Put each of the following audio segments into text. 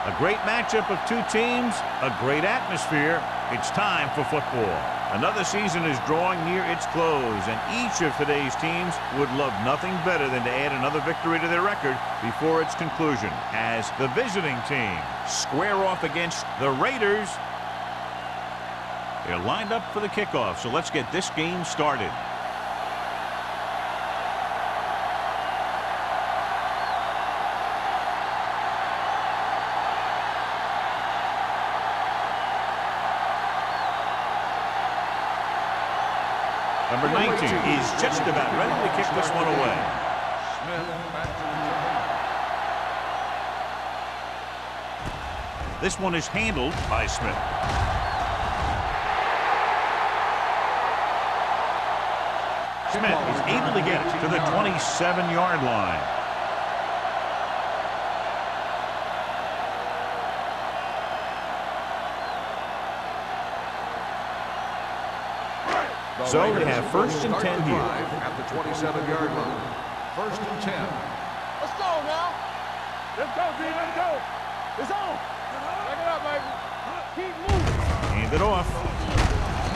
A great matchup of two teams, a great atmosphere. It's time for football. Another season is drawing near its close, and each of today's teams would love nothing better than to add another victory to their record before its conclusion, as the visiting team square off against the Raiders. They're lined up for the kickoff, so let's get this game started. Number 19 is just about ready to kick this one away. This one is handled by Smith. Smith is able to get it to the 27-yard line. So they have first and 10 here. At the 27-yard line. First and 10. Let's go now. Let's go, D. Let's go. It's on. Back it up, baby. Keep moving. Hand it off.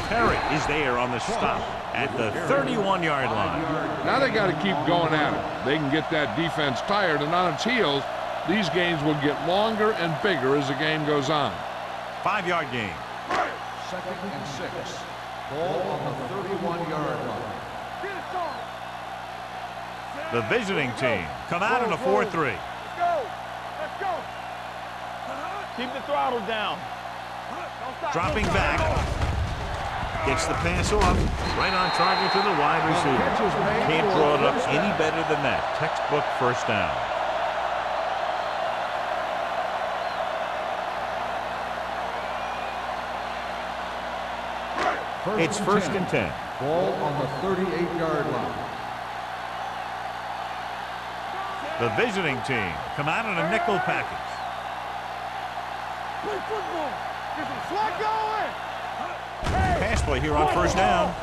Perry is there on the stop at the 31-yard line. Now they got to keep going at it. They can get that defense tired and on its heels. These games will get longer and bigger as the game goes on. 5-yard game. Second and 6. Ball on the 31-yard line. The visiting team come out in a 4-3. Let's go. Let's go. Keep the throttle down. Dropping back. Gets the pass off. Right on target to the wide receiver. Can't draw it up any better than that. Textbook first down. It's first and 10. Ball on the 38-yard line. The visiting team come out in a nickel package. Play football. Get some slack going. Pass play here on first down.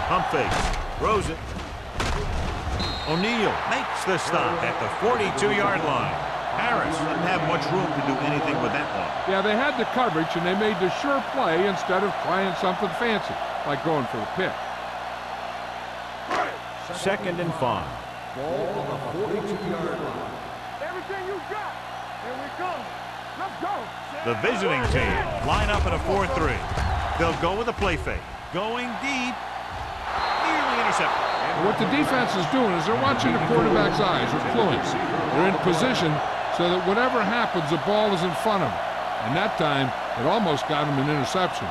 Pump fake. Throws it. O'Neal makes the stop at the 42-yard line. Harris didn't have much room to do anything with that one. Yeah, they had the coverage, and they made the sure play instead of trying something fancy, like going for the pick. Second and 5. Ball on the 42-yard line. Everything you got. Here we come. Let's go. The visiting team line up in a 4-3. They'll go with a play fake. Going deep. Nearly intercepted. What the defense is doing is they're watching the quarterback's eyes or fluence. They're in position so that whatever happens, the ball is in front of them. And that time, it almost got him an interception.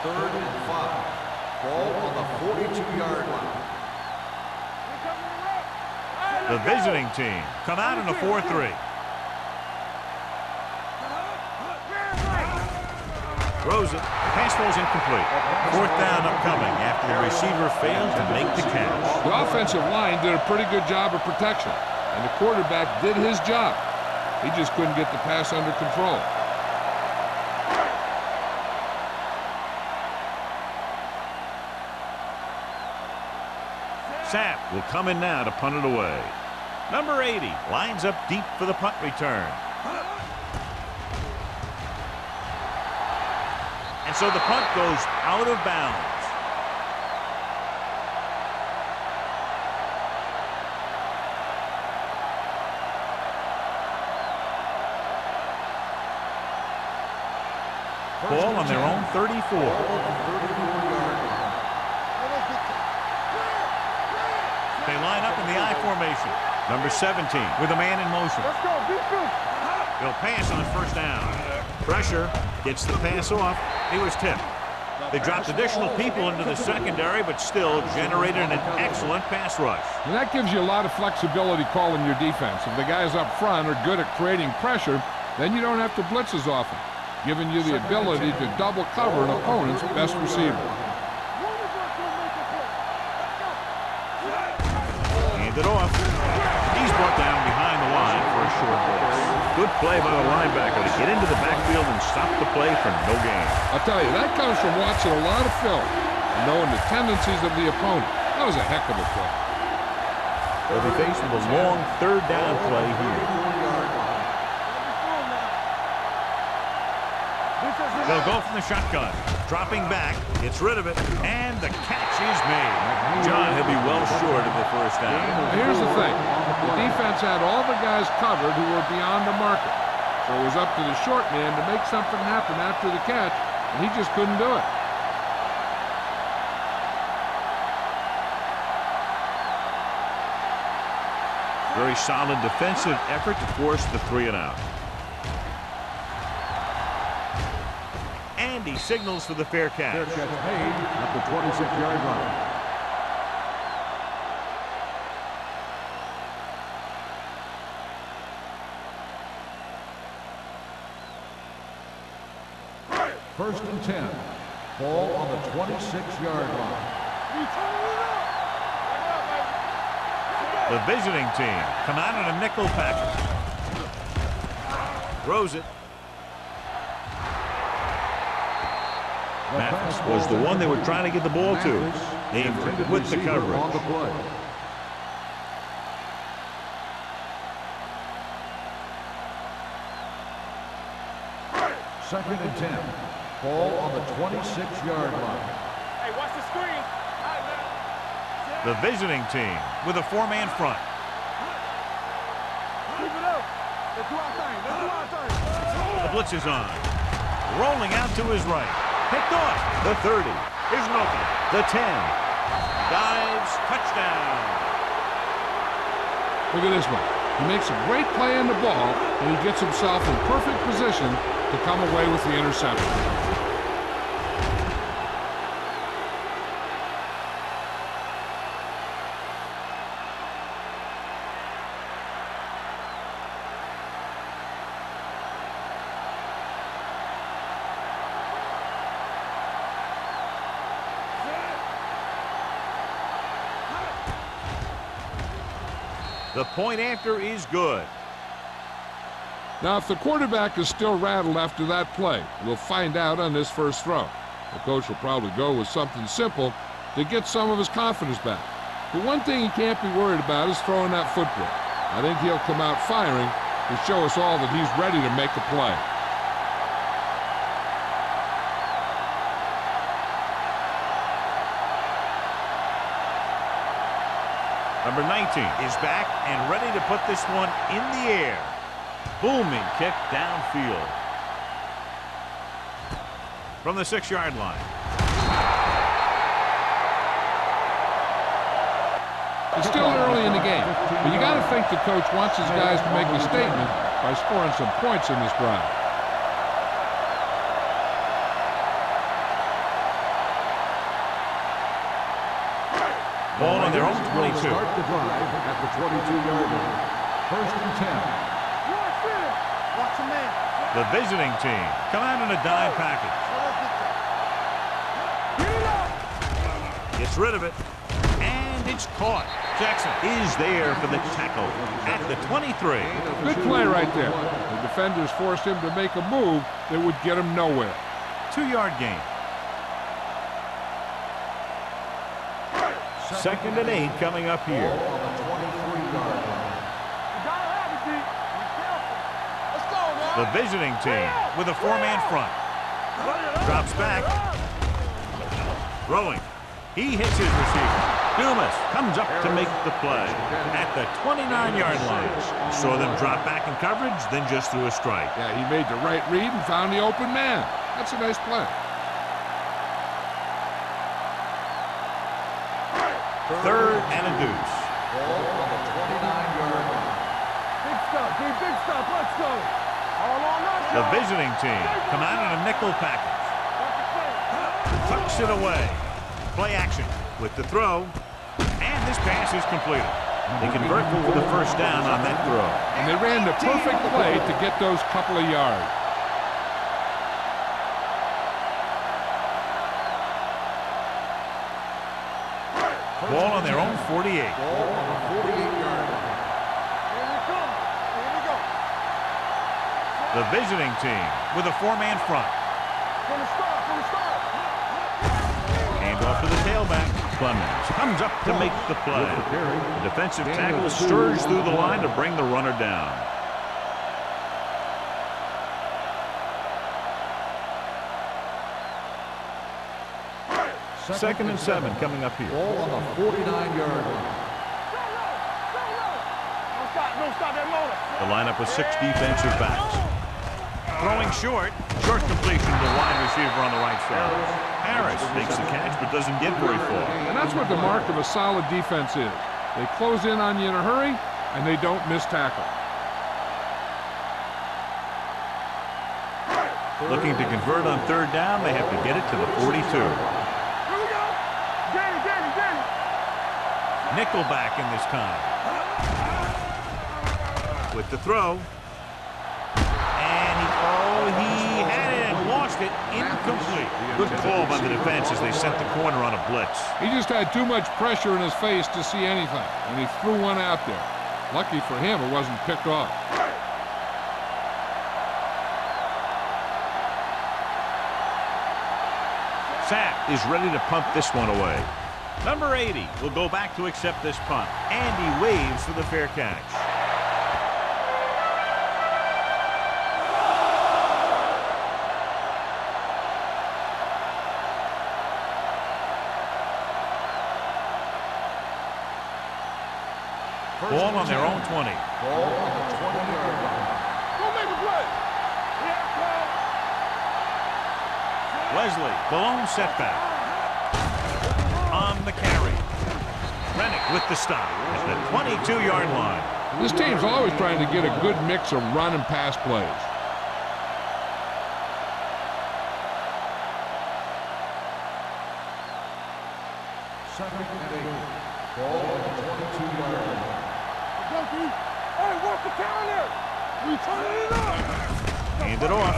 Third and 5. Ball on the 42-yard line. The visiting team come out in a 4-3. Throws it. Pass ball's incomplete. Fourth down upcoming after the receiver failed to make the catch. The offensive line did a pretty good job of protection, and the quarterback did his job. He just couldn't get the pass under control. Sapp will come in now to punt it away. Number 80 lines up deep for the punt return. And so the punt goes out of bounds. Ball on their own 34. They line up in the I formation. Number 17 with a man in motion. Let's go. Defense. They'll pass on first down. Pressure. Gets the pass off. He was tipped. The They dropped additional people into the secondary, but still generated an excellent pass rush. And that gives you a lot of flexibility calling your defense. If the guys up front are good at creating pressure, then you don't have to blitz as often, giving you the ability to double cover an opponent's best receiver. Hand it off. He's brought down behind the line for a short loss. Good play by the linebacker to get into the backfield and stop the play for no gain. I'll tell you, that comes from watching a lot of film and knowing the tendencies of the opponent. That was a heck of a play. They'll be faced with a long third down play here. They'll go from the shotgun. Dropping back, gets rid of it, and the catch is made. John, he'll be well short of the first down. Here's the thing. The defense had all the guys covered who were beyond the marker. So it was up to the short man to make something happen after the catch, and he just couldn't do it. Very solid defensive effort to force the 3-and-out. And he signals for the fair catch. Fair catch made at the 26-yard line. First and 10. Ball on the 26-yard line. The visiting team come out in a nickel package. Throws it. Mathis was the one they were trying to get the ball to. Aimed with the coverage. On the play. Second and 10. Ball on the 26-yard line. Hey, watch the screen. The visiting team with a 4-man front. Keep it up. Let's do our thing. Let's do our thing. The blitz is on. Rolling out to his right. Picked off. The 30. Here's an opening. The 10. Dives. Touchdown. Look at this one. He makes a great play on the ball, and he gets himself in perfect position to come away with the interception. The point after is good. Now, if the quarterback is still rattled after that play, we'll find out on this first throw. The coach will probably go with something simple to get some of his confidence back. But one thing he can't be worried about is throwing that football. I think he'll come out firing to show us all that he's ready to make a play. Number 19 is back and ready to put this one in the air. Booming kick downfield. From the 6-yard line. It's still early in the game, but you got to think the coach wants his guys to make a statement by scoring some points in this drive. Ball on their own 22. Start the drive at the 22-yard line. First and 10. Watch the man. The visiting team come out in a dime package. Gets rid of it. And it's caught. Jackson is there for the tackle at the 23. Good play right there. The defenders forced him to make a move that would get him nowhere. 2-yard gain. Second and 8 coming up here. On the 23-yard line. The visiting team with a 4-man front. Drops back. Throwing. He hits his receiver. Dumas comes up to make the play at the 29-yard line. Saw them drop back in coverage, then just threw a strike. Yeah, he made the right read and found the open man. That's a nice play. Third and a deuce. Ball on the 29-yard line. Big stuff, big stuff. Let's go. All on us. The visiting team come out in a nickel package. tucks it away. Play action with the throw. And this pass is completed. They convert for the first down on that throw. And they ran the perfect play to get those couple of yards. Ball on their own 48. Ball on the 48-yard line. Here we come. Here we go. The visiting team with a four-man front. From the start. From the start. Hand off to the tailback. Clemens comes up to make the play. The defensive tackle stirs through the line to bring the runner down. Second and 7 coming up here. Ball on the 49-yard line. Don't stop that motor. The lineup with 6 defensive backs. Throwing short. Short completion to the wide receiver on the right side. Harris makes the catch but doesn't get very far. And that's what the mark of a solid defense is. They close in on you in a hurry, and they don't miss tackle. Looking to convert on third down, they have to get it to the 42. Nickelback in this time. With the throw. And he had it and lost it. Incomplete. Good call by the defense as they sent the corner on a blitz. He just had too much pressure in his face to see anything, and he threw one out there. Lucky for him, it wasn't picked off. Sapp is ready to punt this one away. Number 80 will go back to accept this punt. And he waves for the fair catch. Ball on their own 20. Ball on the 20-yard line. Go make a play. Wesley, the lone setback. On the carry. Rennick with the stop at the 22-yard line. This team's always trying to get a good mix of run and pass plays. Second and 8. Ball on the 22-yard line. Hey, what's the counter? We turning it up. Hand it off.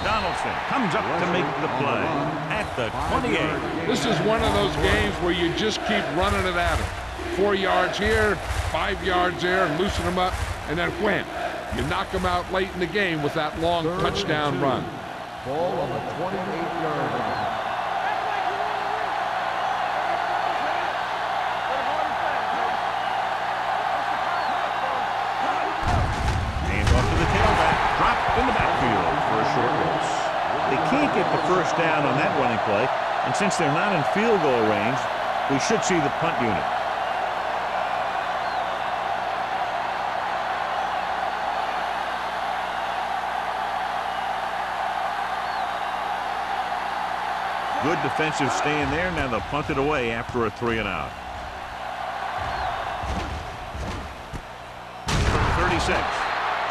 Donaldson comes up to make the play at the 28. This is one of those games where you just keep running it at them. 4 yards here, 5 yards there, and loosen them up, and then wham. You knock them out late in the game with that long touchdown run. Ball on the 28-yard line. In the backfield for a short loss. They can't get the first down on that running play, and since they're not in field goal range, we should see the punt unit. Good defensive stand there. Now they'll punt it away after a 3-and-out. 36.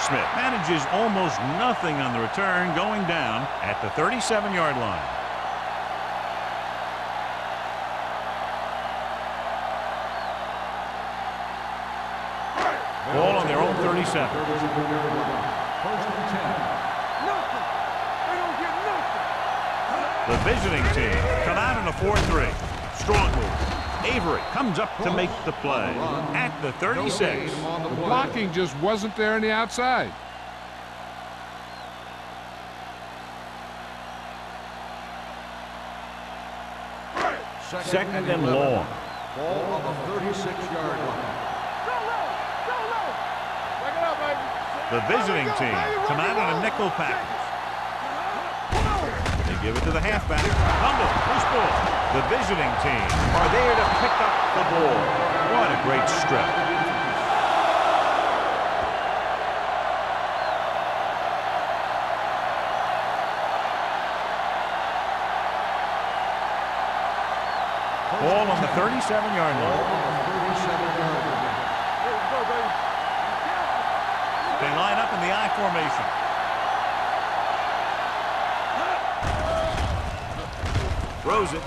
Smith manages almost nothing on the return, going down at the 37-yard line. Ball on their own 37. First and 10. Nothing. They don't get nothing. The visiting team come out in a 4-3. Strong move. Avery comes up to make the play at the 36. The blocking just wasn't there on the outside. Second and long. Ball on the 36-yard line. Go low. Go low. Back it up, baby. The visiting team come out in a nickel package. They give it to the halfback. Fumble. Loose ball. The visiting team are there to pick up the ball. What a great strip. Ball on the 37-yard line. Ball on the 37-yard line. Here we go, baby. They line up in the I formation. Throws it.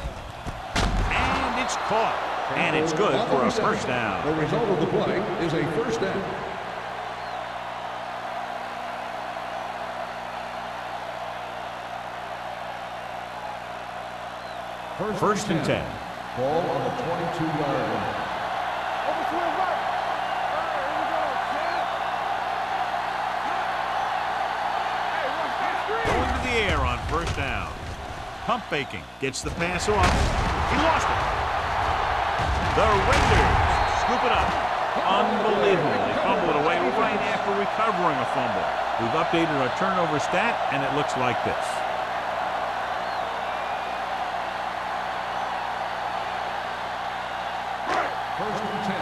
And it's caught. And it's good for a first down. The result of the play is a first down. First and 10. Ball on the 22-yard line. Going to the air on first down. Pump faking. Gets the pass off. He lost it. The Raiders scoop it up. Unbelievable. They fumble it away right after recovering a fumble. We've updated our turnover stat, and it looks like this. First and 10.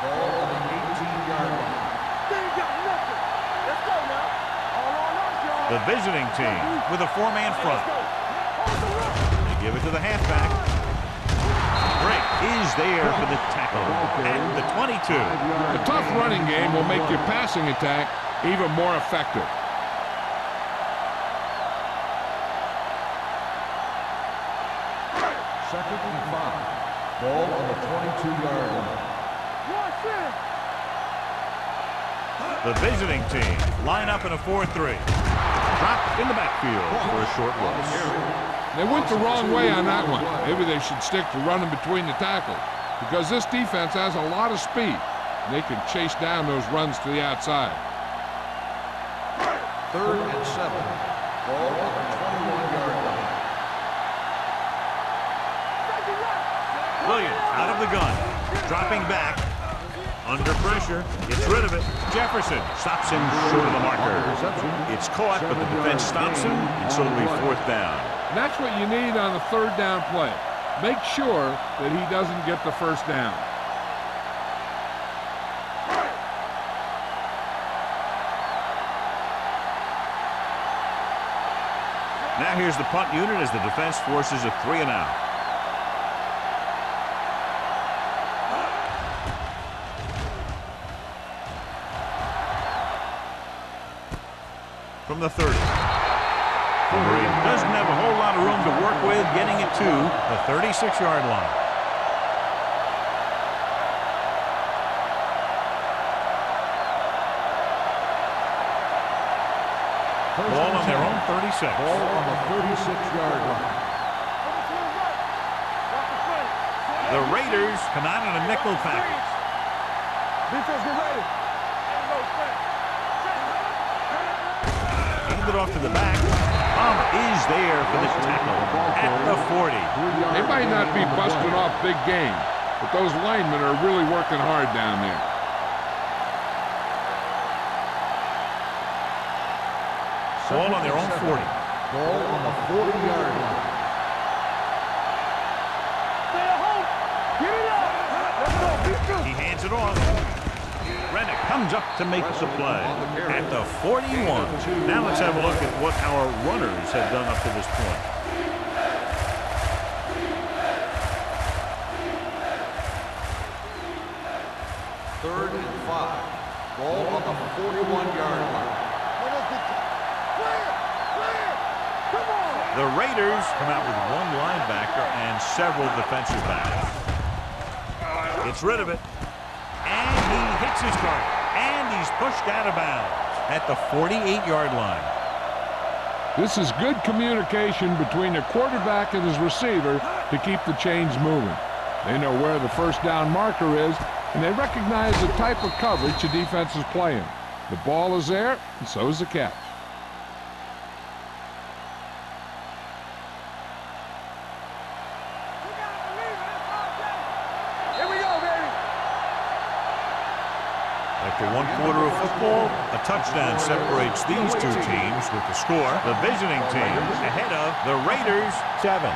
Ball on the 18-yard line. They ain't got nothing. Let's go now. All on us, y'all. The visiting team with a four-man front. They give it to the halfback. Drake is there for the tackle at the 22. A tough running game will make your passing attack even more effective. Second and 5. Ball on the 22-yard line. The visiting team line up in a 4-3. Dropped in the backfield for a short loss. They went the wrong way on that one. Maybe they should stick to running between the tackles because this defense has a lot of speed. And they can chase down those runs to the outside. Third and 7. Ball on the 21-yard line. Williams out of the gun. Dropping back. Under pressure. Gets rid of it. Jefferson stops him short of the marker. It's caught, but the defense stops him, and so it'll be fourth down. And that's what you need on the third down play. Make sure that he doesn't get the first down. Now here's the punt unit as the defense forces a 3-and-out. From the 30. Wolverine doesn't have a whole lot of room to work with, getting it to the 36-yard line. Ball on their own 36. Ball on the 36-yard line. The Raiders come out in a nickel package. Defense, get ready. Hand it off to the back. Is there for the tackle at the 40. They might not be busting off big game, but those linemen are really working hard down there. Ball on their own 40. Ball on the 40-yard line. Stay at home. Get it up. Let's go. Beat you. He hands it off. Rennick comes up to make the play at the 41. Now let's have a look at what our runners have done up to this point. Third and 5. Ball on the 41-yard line. The Raiders come out with one linebacker and several defensive backs. Gets rid of it. And he hits his target. And he's pushed out of bounds at the 48-yard line. This is good communication between the quarterback and his receiver to keep the chains moving. They know where the first down marker is, and they recognize the type of coverage the defense is playing. The ball is there, and so is the catch. After one quarter of football, a touchdown separates these two teams with the score. The visiting team ahead of the Raiders 7-0.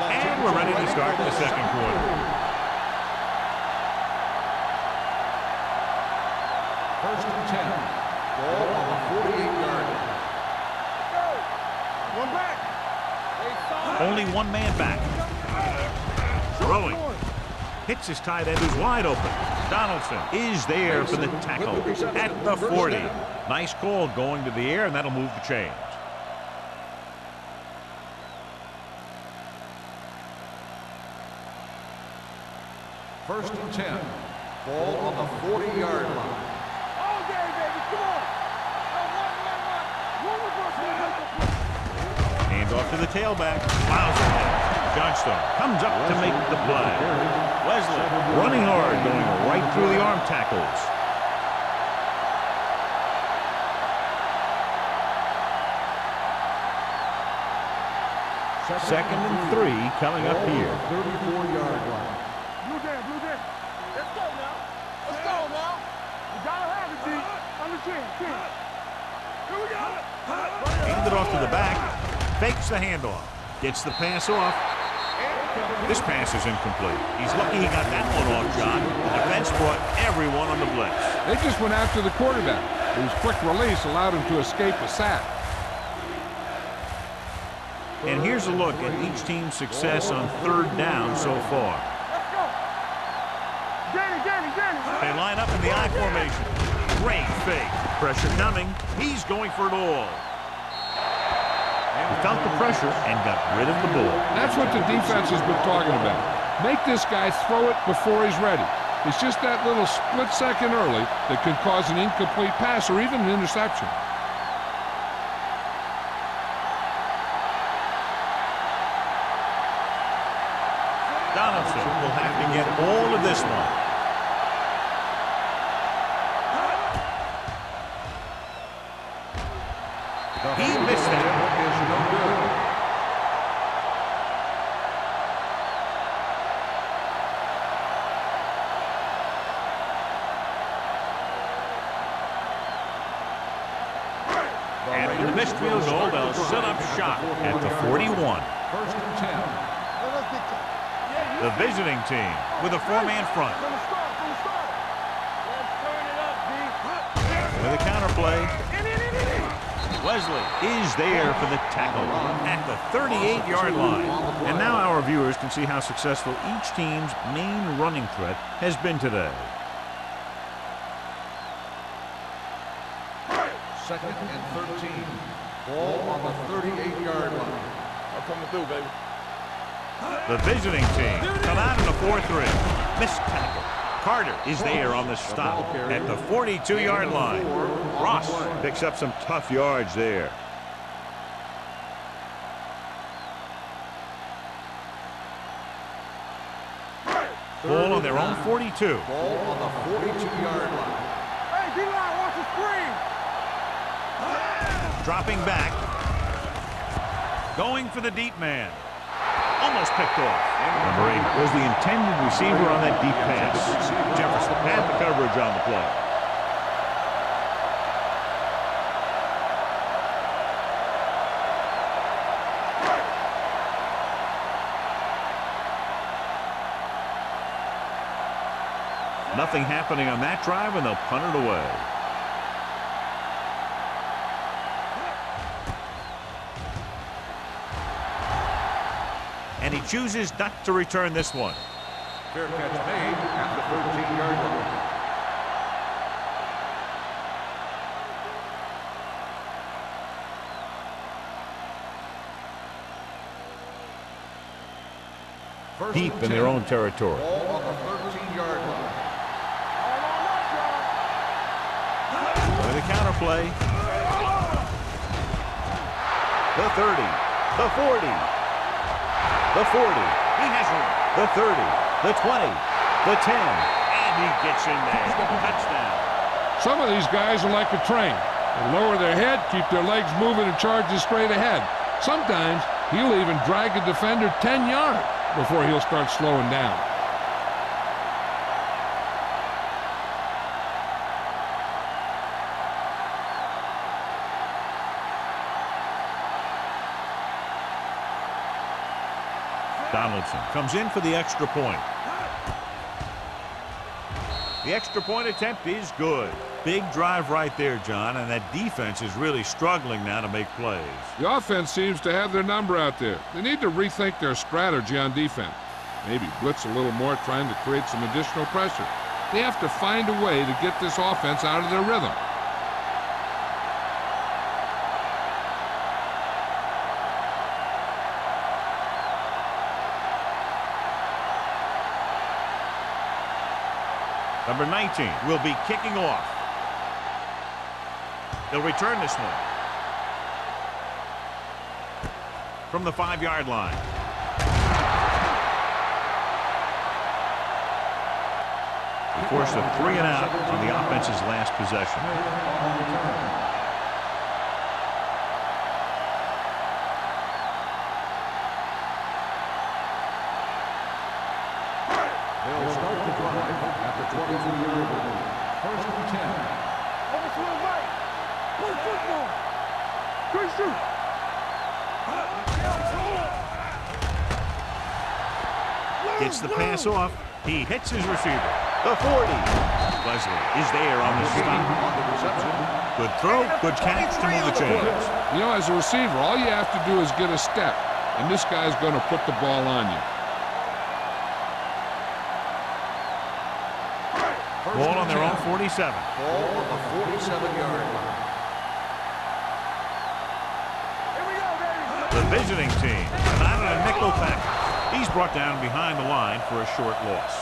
And we're ready to start the second quarter. First and 10. Ball on the 48-yard line. One back. Only one man back. Throwing. Hits his tight end who's wide open. Donaldson is there for the tackle at the 40. Nice call going to the air, and that'll move the chains. First and 10. Ball on the 40-yard line. All day, baby. Come on. One reverse, Hand off to the tailback. Plows ahead. Johnstone comes up to make the play. Wesley running hard, going right through the arm tackles. Second and 3 coming up here. 34-yard line. Blue jam. Let's go now. You gotta have it, D. On the chin. Here we go. Hand it off to the back. Fakes the handoff. Gets the pass off. This pass is incomplete. He's lucky he got that one off, John. The defense brought everyone on the blitz. They just went after the quarterback, whose quick release allowed him to escape a sack. And here's a look at each team's success on third down so far. Let's go. Danny. They line up in the I formation. Great fake. Pressure coming. He's going for it all. He felt the pressure and got rid of the ball. That's what the defense has been talking about. Make this guy throw it before he's ready. It's just that little split second early that could cause an incomplete pass or even an interception. Donaldson will have to get all of this one. He missed that. Is no good. After the missed field goal, they'll set up shop at the 41. First and 10. The visiting team with a four-man front. From the start. Let's turn it up, D. With a counter play, Wesley is there for the tackle at the 38-yard line. And now our viewers can see how successful each team's main running threat has been today. Second and 13. Ball on the 38-yard line. I'm coming through, baby. The visiting team come out in the 4-3. Missed tackle. Carter is there on the stop at the 42-yard line. Ross picks up some tough yards there. Ball on their own 42. Ball on the 42-yard line. Hey, D-line, watch the screen. Dropping back. Going for the deep man. Almost picked off. Number 8 was the intended receiver on that deep pass. Jefferson had the coverage on the play. Nothing happening on that drive, and they'll punt it away. And he chooses not to return this one. Fair catch made at the 13-yard line. First Deep and in 10. their own territory. Ball on the 13-yard line. With a counter play. The 30. The 40. The 40. He has room. The 30. The 20. The 10. And he gets in there. Touchdown. Some of these guys are like a train. They lower their head, keep their legs moving, and charge straight ahead. Sometimes he'll even drag a defender 10 yards before he'll start slowing down. Donaldson comes in for the extra point. The extra point attempt is good. Big drive right there, John, and that defense is really struggling now to make plays. The offense seems to have their number out there. They need to rethink their strategy on defense. Maybe blitz a little more, trying to create some additional pressure. They have to find a way to get this offense out of their rhythm. Number 19 will be kicking off. He'll return this one. From the 5-yard line. He forced a 3-and-out on the offense's last possession. They'll start the drive at the 22-yard line. First and 10. Over to the right. Play football. Good shoot. Gets the pass off. He hits his receiver. The 40. Leslie is there on the stop. On the reception. Good throw, good catch to move the chains. You know, as a receiver, all you have to do is get a step, and this guy's going to put the ball on you. Ball on their own 47. Ball on the 47-yard line. Here we go, baby. The visiting team, tonight on a nickel package. He's brought down behind the line for a short loss.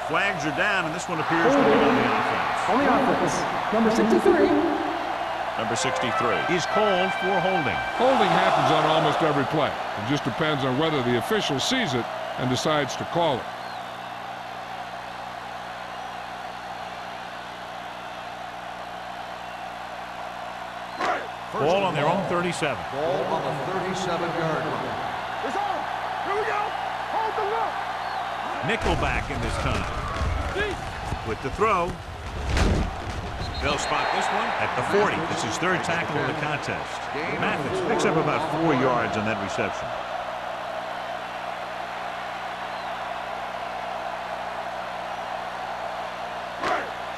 Flags are down, and this one appears to be on the offense. On the offense, number 63. Number 63 is called for holding. Holding happens on almost every play. It just depends on whether the official sees it and decides to call it. Ball on their own 37. Ball on the 37-yard line. It's on. Here we go. Hold the look. Nickelback in this time. With the throw. They'll spot this one at the 40. It's his third tackle in the contest. Mathis picks up about 4 yards on that reception.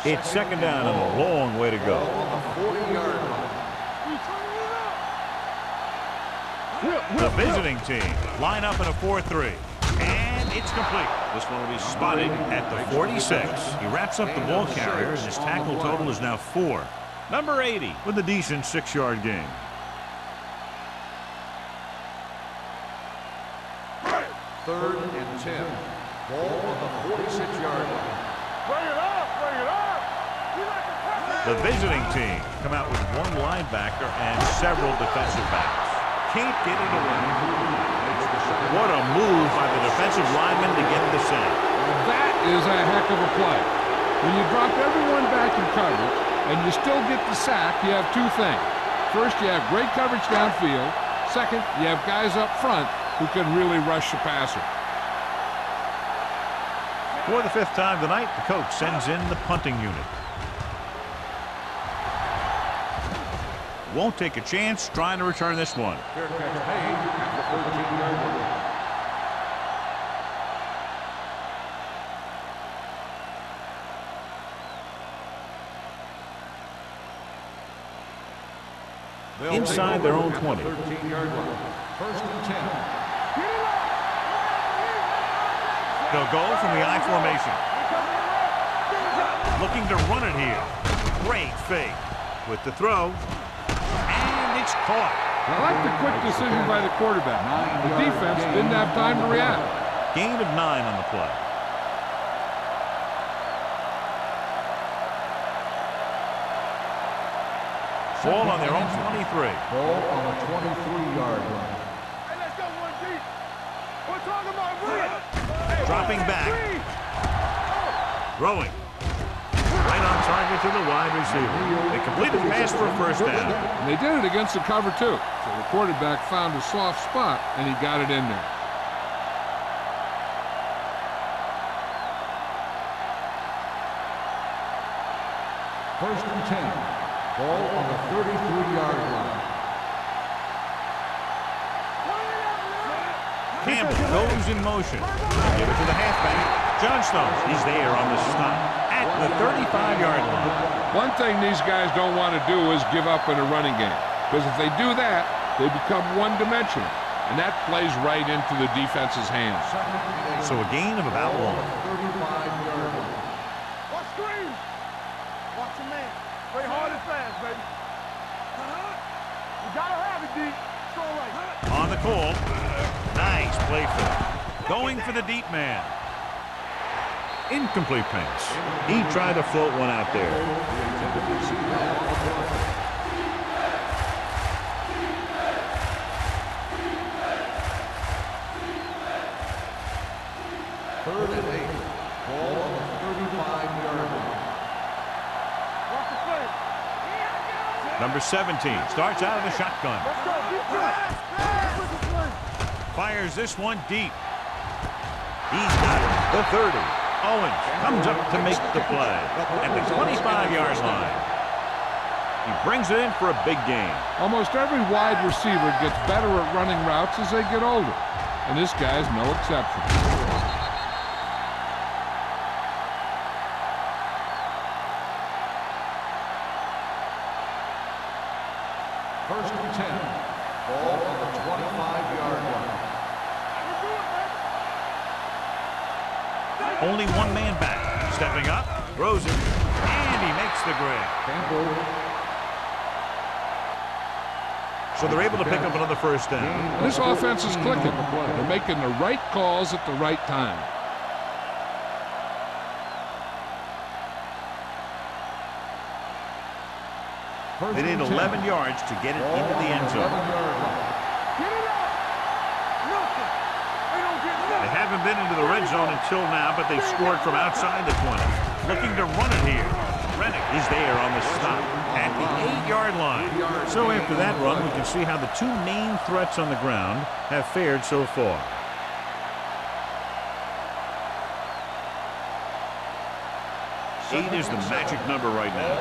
It's second down and a long way to go. Ball on the 40-yard line. The visiting team line up in a 4-3. And it's complete. This one will be spotted at the 46. He wraps up the ball carrier, and his tackle total is now 4. Number 80 with a decent 6-yard gain. Third and 10. Ball on the 46-yard line. Bring it up. Bring it up. You like to press it. The visiting team come out with 1 linebacker and several defensive backs. Can't get it away. What a move by the defensive lineman to get the sack. That is a heck of a play. When you drop everyone back in coverage and you still get the sack, you have 2 things. First, you have great coverage downfield. Second, you have guys up front who can really rush the passer. For the 5th time tonight, the coach sends in the punting unit. Won't take a chance trying to return this one. Fair catch made at the 13-yard line. Inside their own 20. 13-yard line. First and 10. They'll go from the I formation. Looking to run it here. Great fake. With the throw. And it's caught. I like the quick decision by the quarterback. The defense didn't have time to react. Gain of 9 on the play. Ball on their own 23. Ball on the 23-yard line. Hey, let's go one deep. We're talking about run. Dropping back. Throwing. Right on target to the wide receiver. They completed the pass for a first down. And they did it against the cover, too. So the quarterback found a soft spot, and he got it in there. First and 10. Ball on the 33-yard line. Campbell goes in motion. Give it to the halfback. Johnstone is there on the stop at the 35-yard line. One thing these guys don't want to do is give up in a running game. Because if they do that, they become one-dimensional. And that plays right into the defense's hands. So a gain of about 1. 35-yard line. Watch screen. Watch your man. Play hard and fast, baby. You gotta have it, D. Go right. On the call. Nice play for them. Going for the deep man. Incomplete pass. He tried to float one out there. Third and 8. Ball on the 35-yard line. Number 17 starts out of the shotgun. Fires this one deep. He's got it. The 30. Owens comes up to make the play at the 25-yard line. He brings it in for a big gain. Almost every wide receiver gets better at running routes as they get older, and this guy's no exception. First and 10. Ball on the 25-yard line. Only one man back. Stepping up, throws it, and he makes the grab. So they're able to pick up another first down. This offense is clicking. They're making the right calls at the right time. They need 11 yards to get it into the end zone. They haven't been into the red zone until now, but they've scored from outside the 20. Looking to run it here. Rennick is there on the stop at the 8-yard line. So after that run, we can see how the two main threats on the ground have fared so far. Eight is the magic number right now.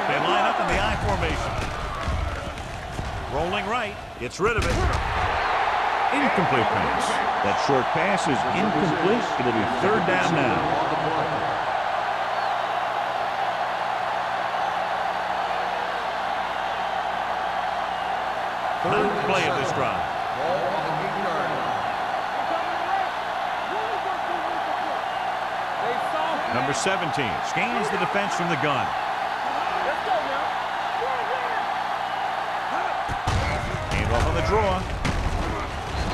They line up in the I formation. Rolling right, gets rid of it. Incomplete pass. That short pass is incomplete. It'll be third down now. Ninth play of this drive. Number 17 scans the defense from the gun. Handoff on the draw.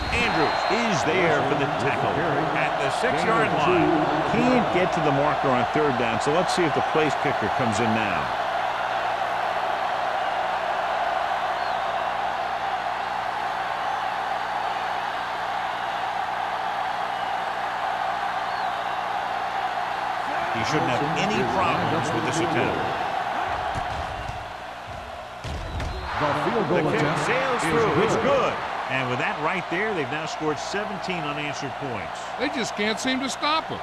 Andrews is there for the tackle at the 6-yard line. Can't get to the marker on third down, so let's see if the place kicker comes in now. He shouldn't have any problems with this attempt. The kick sails through. It's good. And with that right there, they've now scored 17 unanswered points. They just can't seem to stop him.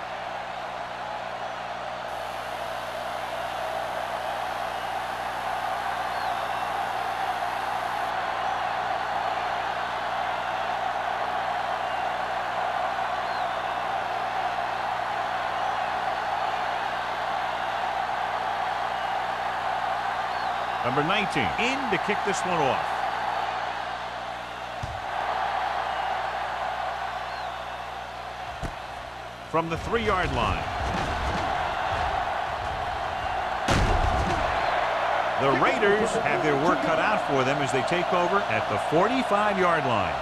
Number 19 in to kick this one off. From the 3-yard line. The Raiders have their work cut out for them as they take over at the 45-yard line.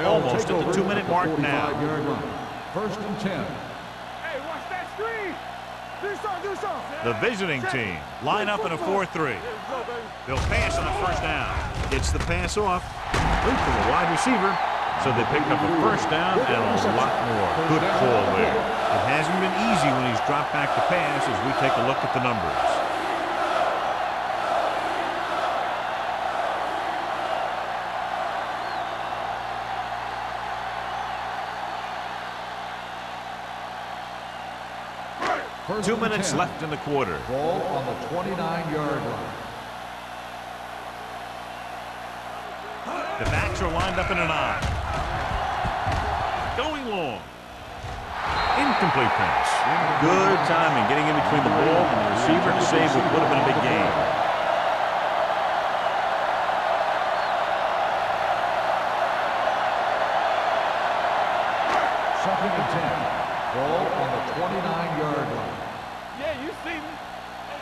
Almost at the 2-minute mark now. First and 10. Hey, watch that screen. Do something. The visiting team line up in a 4-3. They'll pass on the first down. Gets the pass off. Loop to the wide receiver. So they picked up a first down and a lot more. Good call there. It hasn't been easy when he's dropped back to pass as we take a look at the numbers. First 2 and minutes 10. left in the quarter. Ball on the 29-yard line. The backs are lined up in an I. Going long. Incomplete pass. Good timing getting in between the ball and the receiver to save what would have been a big gain. Second and 10. Ball on the 29-yard line. Yeah, you see me. Hey,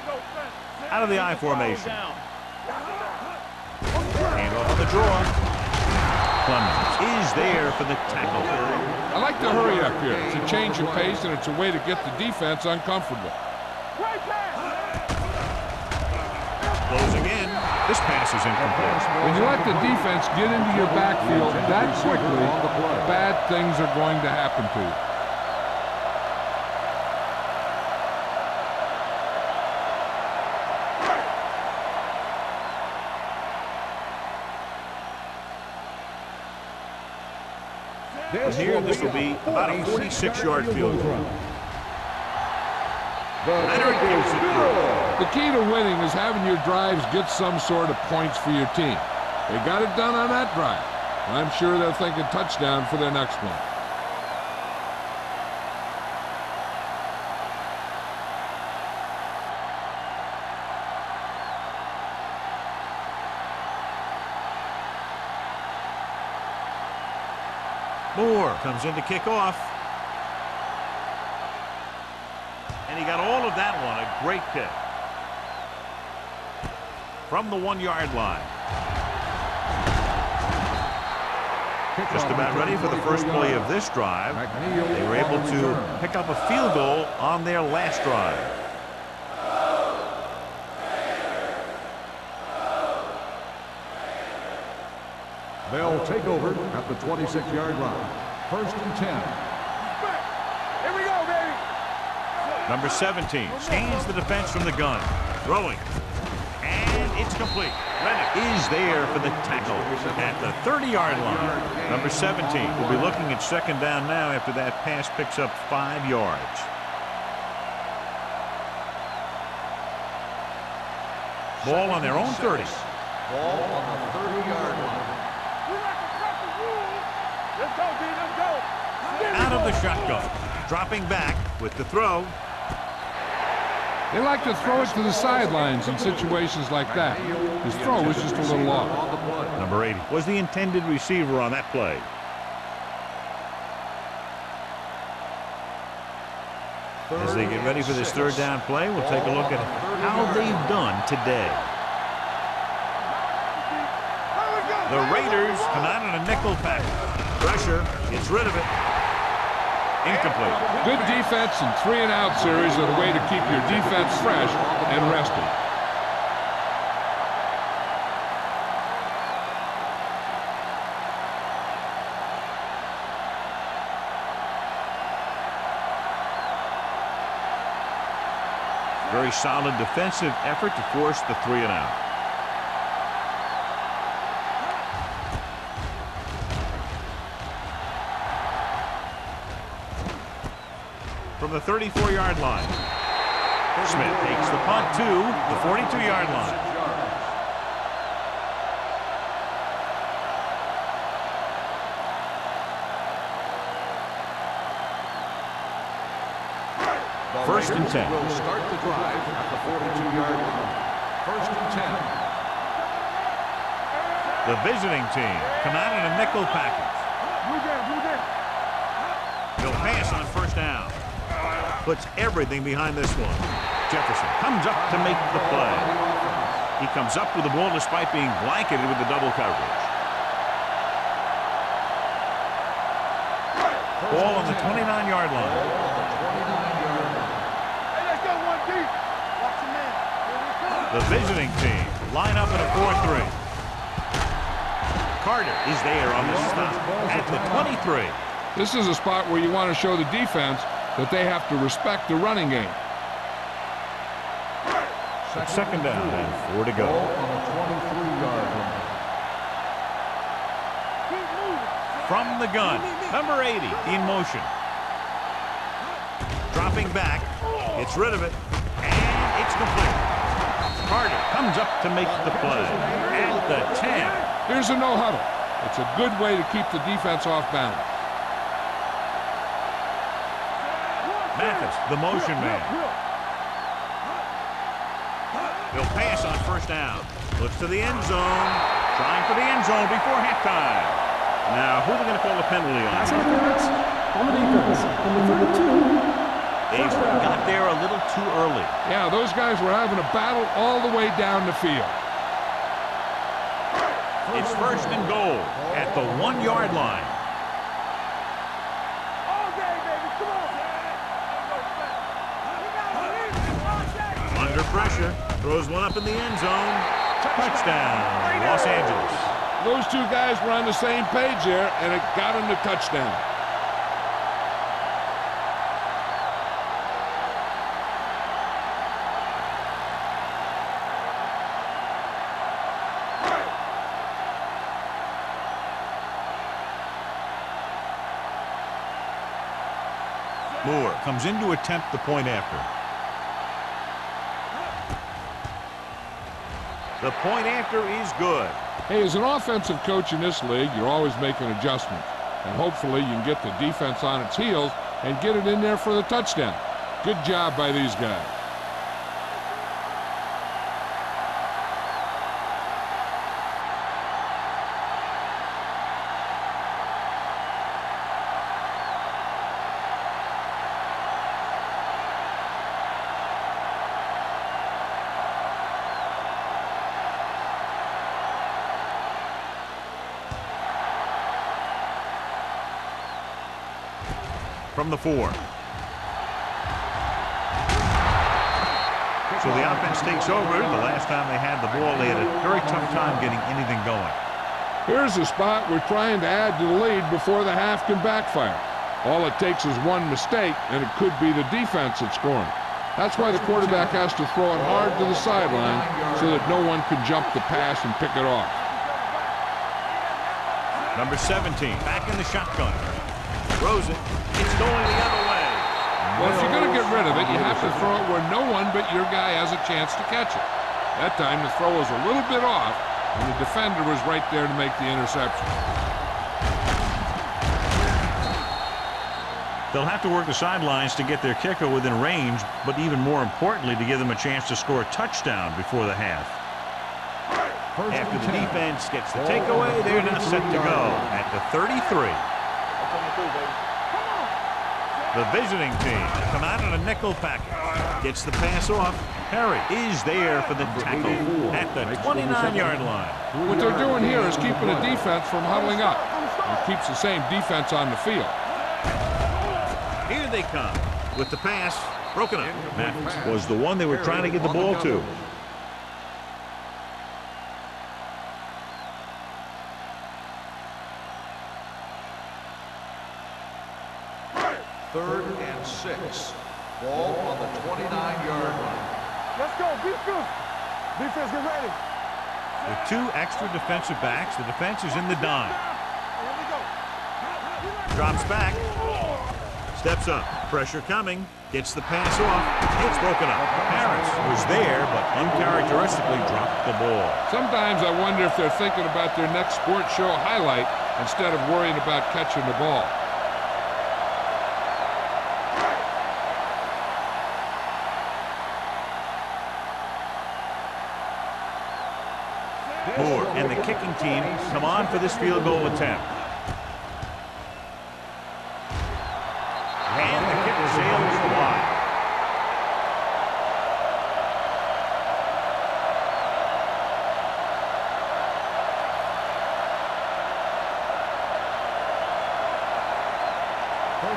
Out of the I formation. Hand off on the draw. Clemens is there for the tackle. I like to hurry up here. It's a change of pace, and it's a way to get the defense uncomfortable. Closing in. This pass is incomplete. When you let the defense get into your backfield that quickly, bad things are going to happen to you. From here, this will be about a 46-yard field goal. The key to winning is having your drives get some sort of points for your team. They got it done on that drive. I'm sure they're thinking touchdown for their next one. Moore comes in to kick off. And he got all of that one. A great kick. From the 1-yard line. Just about ready for the first play of this drive. They were able to pick up a field goal on their last drive. They'll take over at the 26-yard line. 1st and 10. Here we go, baby. Number 17 changes the defense from the gun. Throwing. And it's complete. Reddick is there for the tackle at the 30-yard line. Number 17 will be looking at second down now after that pass picks up 5 yards. Ball on their own 30. Ball on the 30-yard line. Let's go, D. Let's go. Out of the shotgun. Dropping back with the throw. They like to throw it to the sidelines in situations like that. His throw was just a little off. Number 80 was the intended receiver on that play. As they get ready for this third down play, we'll take a look at how they've done today. The Raiders come out in a nickel package. Pressure, gets rid of it. Incomplete. Good defense and 3-and-out series are the way to keep your defense fresh and rested. Very solid defensive effort to force the 3-and-out. From the 34-yard line. Smith takes the punt to the 42-yard line. First and 10. Will start the drive at the 42-yard line. 1st and 10. The visiting team come out in a nickel package. He'll pass on first down. Puts everything behind this one. Jefferson comes up to make the play. He comes up with the ball despite being blanketed with the double coverage. Ball on the 29-yard line. Hey, let's go, 1 deep. Watch your man. The visiting team line up in a 4-3. Carter is there on the stop at the 23. This is a spot where you want to show the defense that they have to respect the running game. Second down and 4 to go. Ball on the 23-yard line. From the gun, number 80 in motion. Dropping back, gets rid of it, and it's complete. Carter comes up to make the play at the 10. Here's a no huddle. It's a good way to keep the defense off balance. Mathis, the motion man. He'll pass on first down. Looks to the end zone. Trying for the end zone before halftime. Now, who are they going to call a penalty on? Pass interference on the defense. Number 32. They got there a little too early. Yeah, those guys were having a battle all the way down the field. It's first and goal at the 1-yard line. All day, baby. Come on. Under pressure, throws one up in the end zone. Touchdown, Los Angeles. Those two guys were on the same page there, and it got them the touchdown. Moore comes in to attempt the point after. The point after is good. Hey, as an offensive coach in this league, you're always making adjustments. And hopefully you can get the defense on its heels and get it in there for the touchdown. Good job by these guys. From the 4. So the offense takes over. The last time they had the ball, they had a very tough time getting anything going. Here's a spot we're trying to add to the lead before the half can backfire. All it takes is one mistake, and it could be the defense that's scoring. That's why the quarterback has to throw it hard to the sideline so that no one can jump the pass and pick it off. Number 17, back in the shotgun. Throws it. It's going the other way. Well, if you're going to get rid of it, you have to throw it where no one but your guy has a chance to catch it. That time the throw was a little bit off, and the defender was right there to make the interception. They'll have to work the sidelines to get their kicker within range, but even more importantly, to give them a chance to score a touchdown before the half. After the defense gets the takeaway, they're now set to go at the 33. The visiting team come out in a nickel package. Gets the pass off. Perry is there for the tackle at the 29-yard line. What they're doing here is keeping the defense from huddling up. It keeps the same defense on the field. Here they come with the pass broken up. That was the one they were trying to get the ball to. Third and 6. Ball on the 29-yard line. Let's go. Defense. Defense, get ready. With 2 extra defensive backs, the defense is in the dime. Here we go. Drops back. Steps up. Pressure coming. Gets the pass off. It's broken up. Harris was there, but uncharacteristically dropped the ball. Sometimes I wonder if they're thinking about their next sports show highlight instead of worrying about catching the ball. Moore and the kicking team come on for this field goal attempt. And the kick sails wide.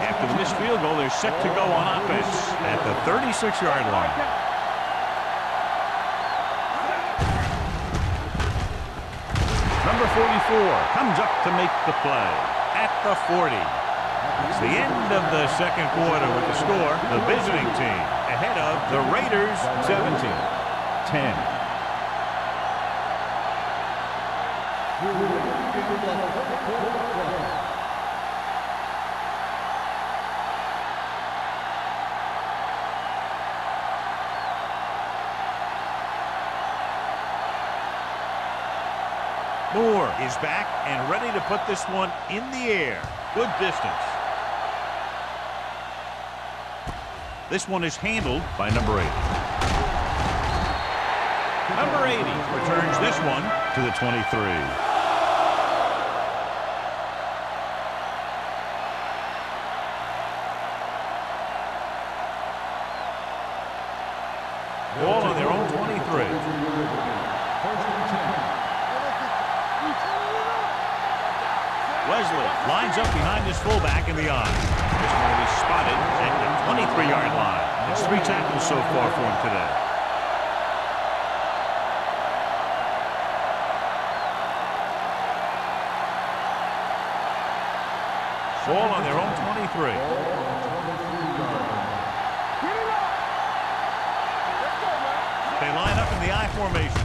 After the missed field goal, they're set to go on offense at the 36-yard line. Number 44 comes up to make the play at the 40. It's the end of the second quarter with the score. The visiting team ahead of the Raiders 17-10. Moore is back and ready to put this one in the air. Good distance. This one is handled by number 80. Number 80 returns this one to the 23. Ball on their own 23. Wesley lines up behind his fullback in the I. This one will be spotted at the 23-yard line. It's 3 tackles so far for him today. Ball on their own 23. They line up in the I formation.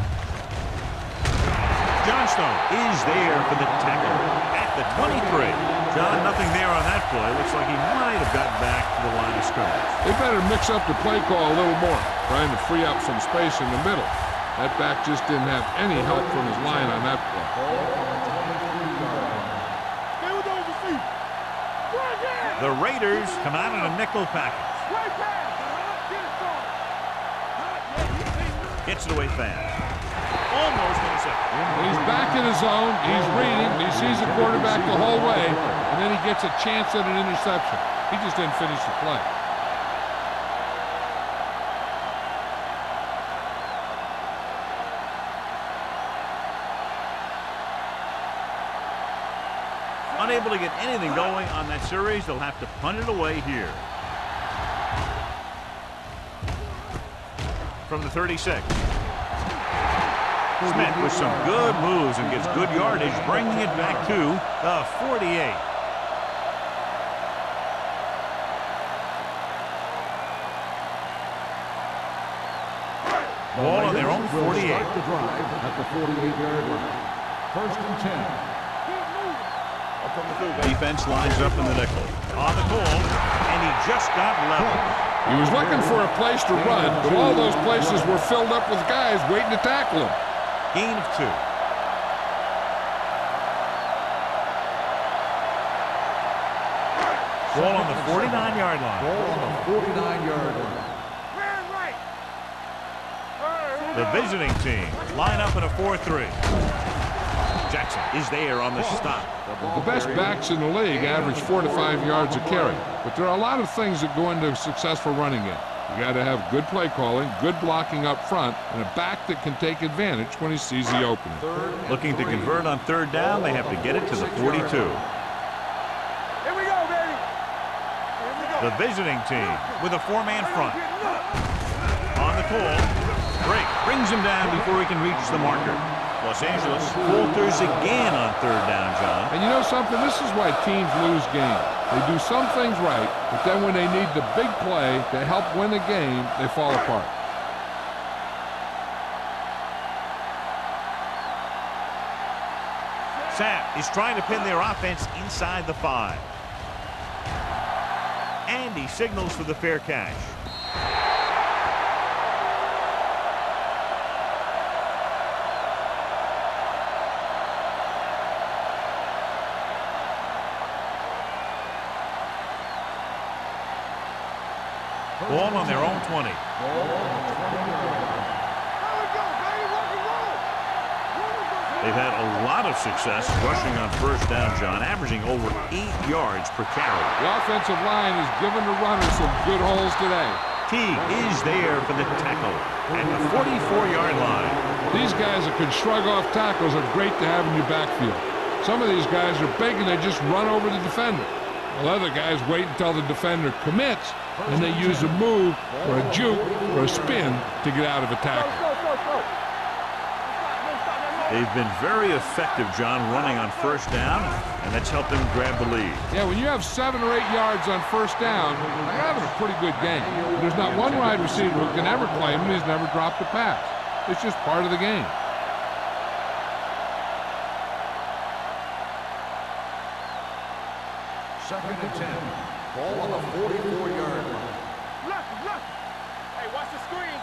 Johnstone is there for the tackle at the 23. John, nothing there on that play. Looks like he might have gotten back to the line of scrimmage. They better mix up the play call a little more, trying to free up some space in the middle. That back just didn't have any help from his line on that play. The Raiders come out in a nickel package. Gets it away fast. Almost intercepted. He's back in his zone. He's reading. He sees the quarterback the whole way, and then he gets a chance at an interception. He just didn't finish the play. Unable to get anything going on that series, they'll have to punt it away here. From the 36. Smith with some good moves and gets good yardage, bringing it back to the 48. Ball on their own 48. At the 48-yard line. 1st and 10. Defense lines up in the nickel. On the goal, and he just got level. He was looking for a place to run, but all those places were filled up with guys waiting to tackle him. Gain of 2. Ball on the 49-yard line. Ball on the 49-yard line. The visiting team line up in a 4-3. Jackson is there on the stop. The best backs in the league average 4 to 5 yards a carry, but there are a lot of things that go into a successful running game. You got to have good play calling, good blocking up front, and a back that can take advantage when he sees the opening. Looking to convert on 3rd down, they have to get it to the 42. Here we go, baby. The visiting team with a 4-man front. On the call, Drake brings him down before he can reach the marker. Los Angeles falters again on 3rd down, John. And you know something? This is why teams lose games. They do some things right, but then when they need the big play to help win the game, they fall apart. Sapp is trying to pin their offense inside the 5. And he signals for the fair catch. Ball on their own 20. They've had a lot of success rushing on 1st down, John, averaging over 8 yards per carry. The offensive line has given the runners some good holes today. Teague is there for the tackle at the 44-yard line. These guys that can shrug off tackles are great to have in your backfield. Some of these guys are big and they just run over the defender. While other guys wait until the defender commits, and they use a move or a juke or a spin to get out of a tackle. They've been very effective, John, running on 1st down, and that's helped them grab the lead. Yeah, when you have 7 or 8 yards on 1st down, you're having a pretty good game. There's not one wide receiver who can ever play him, and he's never dropped a pass. It's just part of the game. Second and 10. Ball on the 44-yard line. Hey, watch the screen.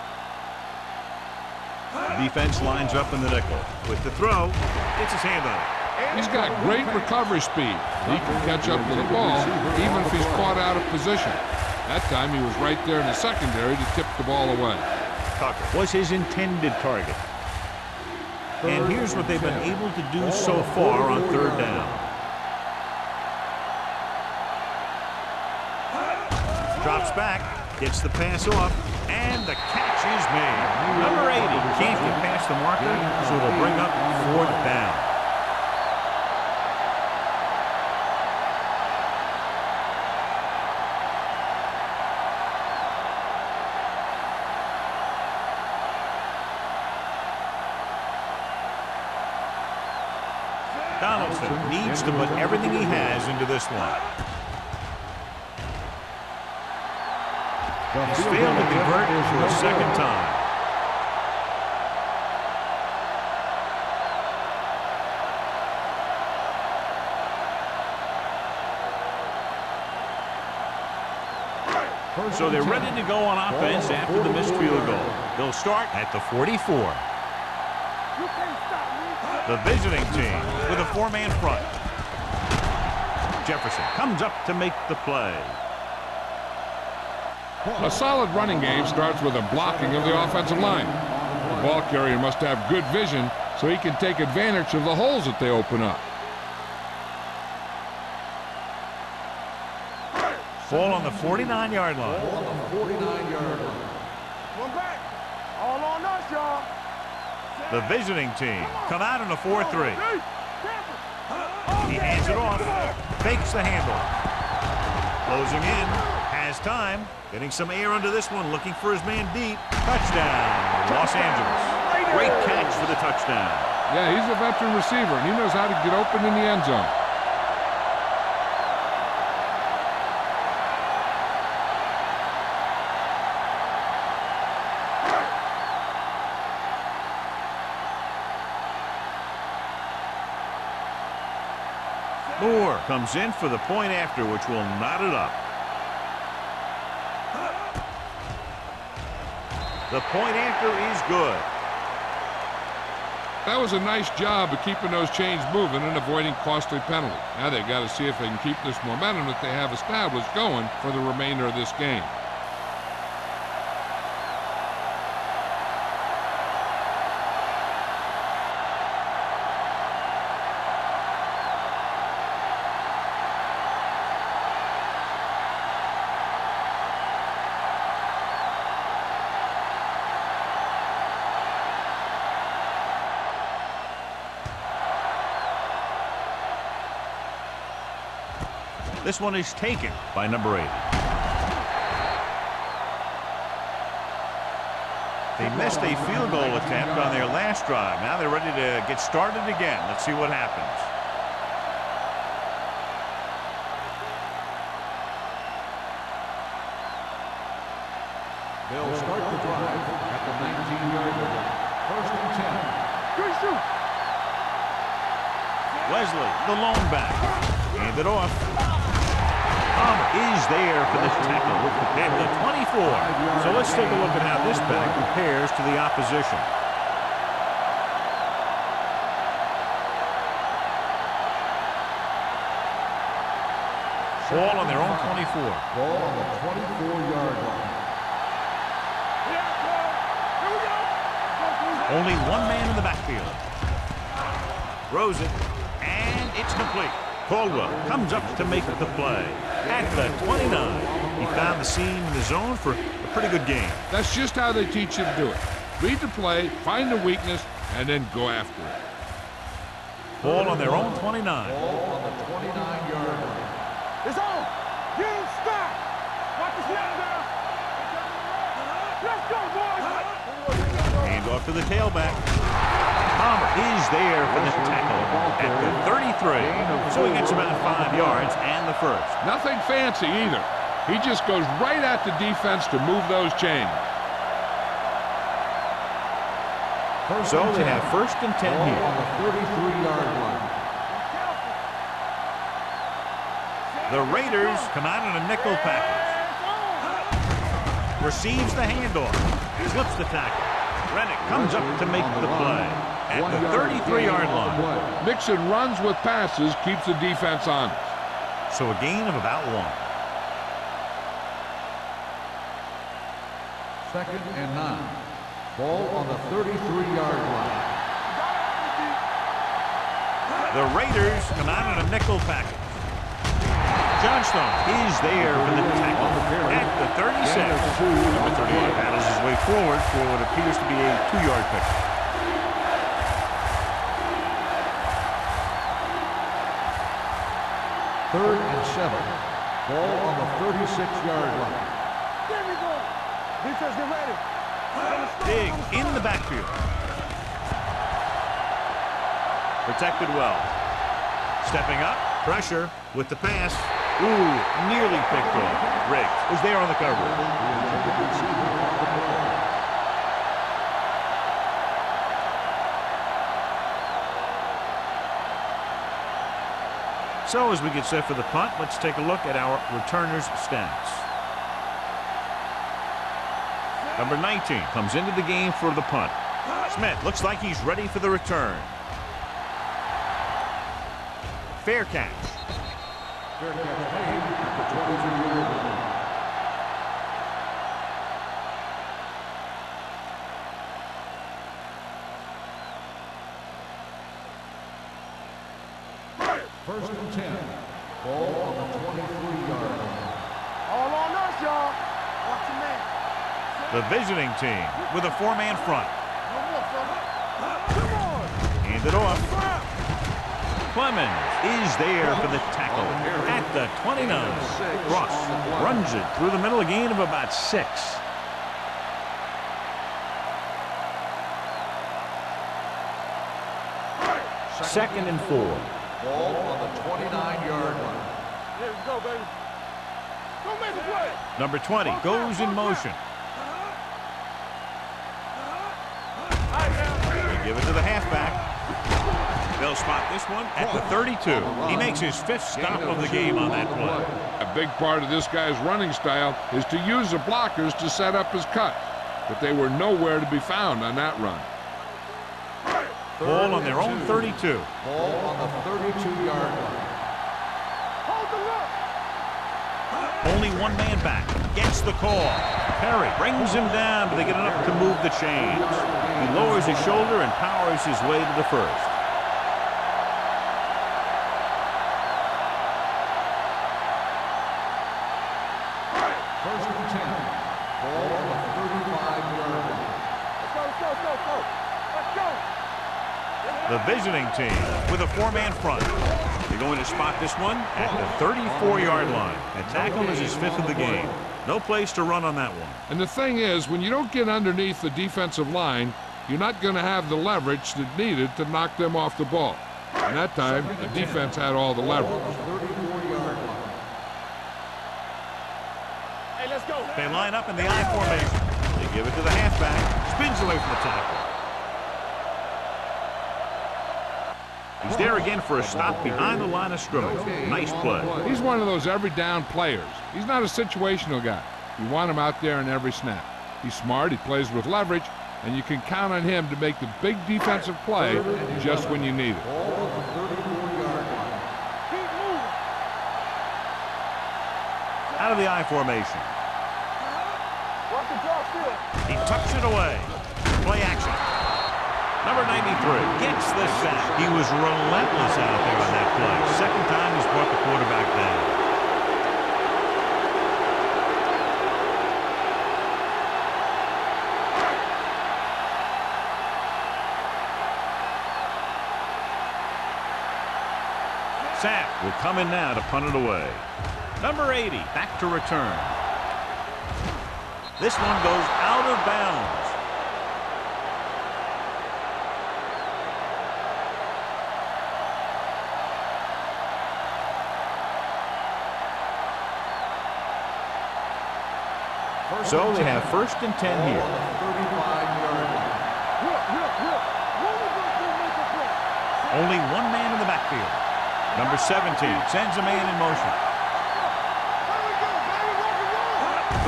Defense lines up in the nickel. With the throw, gets his hand on it. He's got great recovery speed. He can catch up to the ball even if he's caught out of position. That time he was right there in the secondary to tip the ball away. Tucker was his intended target. And here's what they've been able to do so far on 3rd down. Drops back, Gets the pass off, and the catch is made. Number 80 can't get past the marker, so it'll bring up 4th down. Donaldson needs to put everything he has into this one. He's failed to convert for a second time. So they're ready to go on offense after the missed field goal. They'll start at the 44. The visiting team with a 4-man front. Jefferson comes up to make the play. A solid running game starts with a blocking of the offensive line. The ball carrier must have good vision so he can take advantage of the holes that they open up. Ball on the 49-yard line. Ball on the 49-yard line. One back. All on us, y'all. The visiting team come out in a 4-3. He hands it off, fakes the handoff. Closing in, has time, getting some air under this one, looking for his man deep. Touchdown, Los Angeles. Great catch for the touchdown. Yeah, he's a veteran receiver, and he knows how to get open in the end zone. Moore comes in for the point after, which will knot it up. The point after is good. That was a nice job of keeping those chains moving and avoiding costly penalties. Now they've got to see if they can keep this momentum that they have established going for the remainder of this game. This one is taken by number 80. They missed a field goal attempt on their last drive. Now they're ready to get started again. Let's see what happens. They'll start the drive at the 19-yard line. 1st and 10. Good shoot. Wesley, the lone back. Hand it off. Is there for the tackle at the 24. So let's take a look at how this back compares to the opposition. Ball on their own 24. Ball on the 24-yard line. Only one man in the backfield. Throws it, and it's complete. Caldwell comes up to make the play. At the 29, he found the seam in the zone for a pretty good game. That's just how they teach you to do it. Read the play, find the weakness, and then go after it. Ball on their own 29. Ball on the 29-yard line. It's on. You don't stop. Watch the snap down. Let's go, boys. Hand off to the tailback. Palmer is there for the tackle at the 33. So he gets about 5 yards and the first. Nothing fancy either. He just goes right at the defense to move those chains. So they have 1st and 10 Ball here. on the 33-yard line. The Raiders come out in a nickel package. Receives the handoff. Slips the tackle. Rennick comes up to make the play at the 33-yard line. Mixon runs with passes, keeps the defense honest. So a gain of about 1. 2nd and 9. Ball on the 33-yard line. The Raiders come out in a nickel package. Johnstone is there for the tackle at the 36. Number 38 battles his way forward for what appears to be a 2-yard pickup. Third and 7. Ball on the 36-yard line. There we go. Defense, get ready. Big in the backfield. Protected well. Stepping up. Pressure with the pass. Ooh, nearly picked off. Riggs was there on the coverage. So as we get set for the punt, let's take a look at our returners' stats. Number 19 comes into the game for the punt. Smith looks like he's ready for the return. Fair catch. Fair catch made at the 23-yard line. First and 10. Ball on the 23-yard line. All on us, y'all. Watch your man. The visiting team with a 4-man front. No more, fella. Come on. Hand it off. Clemens is there for the tackle at the 29. Ross runs it through the middle, a gain of about 6. Second and 4. Ball on the 29-yard line. Here we go, baby. Don't make a play. Number 20 goes in motion. They give it to the halfback. They'll spot this one at the 32. He makes his 5th stop of the game on that play. A big part of this guy's running style is to use the blockers to set up his cut, but they were nowhere to be found on that run. Ball on their own 32. Ball on the 32-yard line. Hold the look. Only one man back. Gets the call. Perry brings him down, but they get enough to move the chains. He lowers his shoulder and powers his way to the first. First and 10. Ball on the 35-yard line. Let's go. Let's go. The visiting team with a 4-man front. They're going to spot this one at the 34-yard line. That tackle is his 5th of the game. No place to run on that one. And the thing is, when you don't get underneath the defensive line, you're not going to have the leverage that needed to knock them off the ball. And that time, the defense had all the leverage. 34-yard line. Hey, let's go. They line up in the I formation. They give it to the halfback. Spins away from the tackle. He's there again for a stop behind the line of scrimmage. Nice play. He's one of those every down players. He's not a situational guy. You want him out there in every snap. He's smart, he plays with leverage, and you can count on him to make the big defensive play just when you need it. Ball on the 34-yard line. Keep moving. Out of the I formation. Watch the draw still. He tucks it away. Play action. Number 93 gets the sack. He was relentless out there on that play. Second time he's brought the quarterback down. Sapp will come in now to punt it away. Number 80 back to return. This one goes out of bounds. So they have first and 10 here. 35-yard line. Only one man in the backfield. Number 17 sends a man in motion.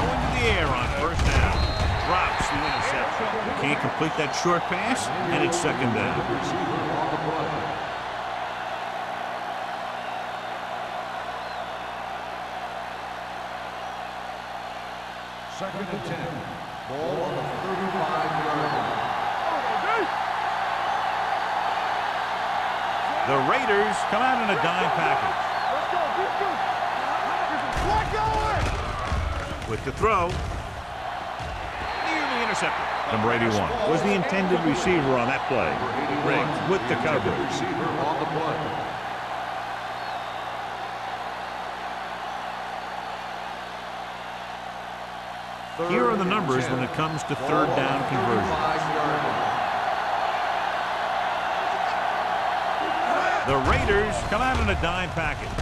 Going to the air on first down. Drops the interception. Can't complete that short pass, and it's second down. Receiver on the play. Second and 10. Ball on the 35-yard line. The Raiders come out in a dime package. with the throw. Nearly intercepted. Number 81 was the intended receiver on that play. Riggs with the coverage. Receiver on the play. Here are the numbers when it comes to third down conversion. The Raiders come out in a dime package.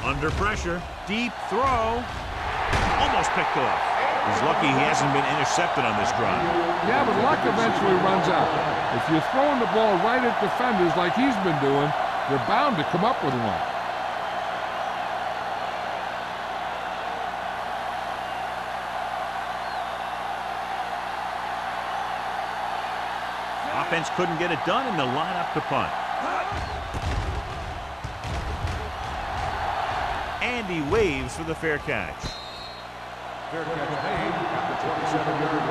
Under pressure, deep throw, almost picked off. He's lucky he hasn't been intercepted on this drive. Yeah, but luck eventually runs out. If you're throwing the ball right at defenders like he's been doing, you're bound to come up with one. Offense couldn't get it done, and they'll line up to punt. And he waves for the fair catch. Fair catch made at the 27-yard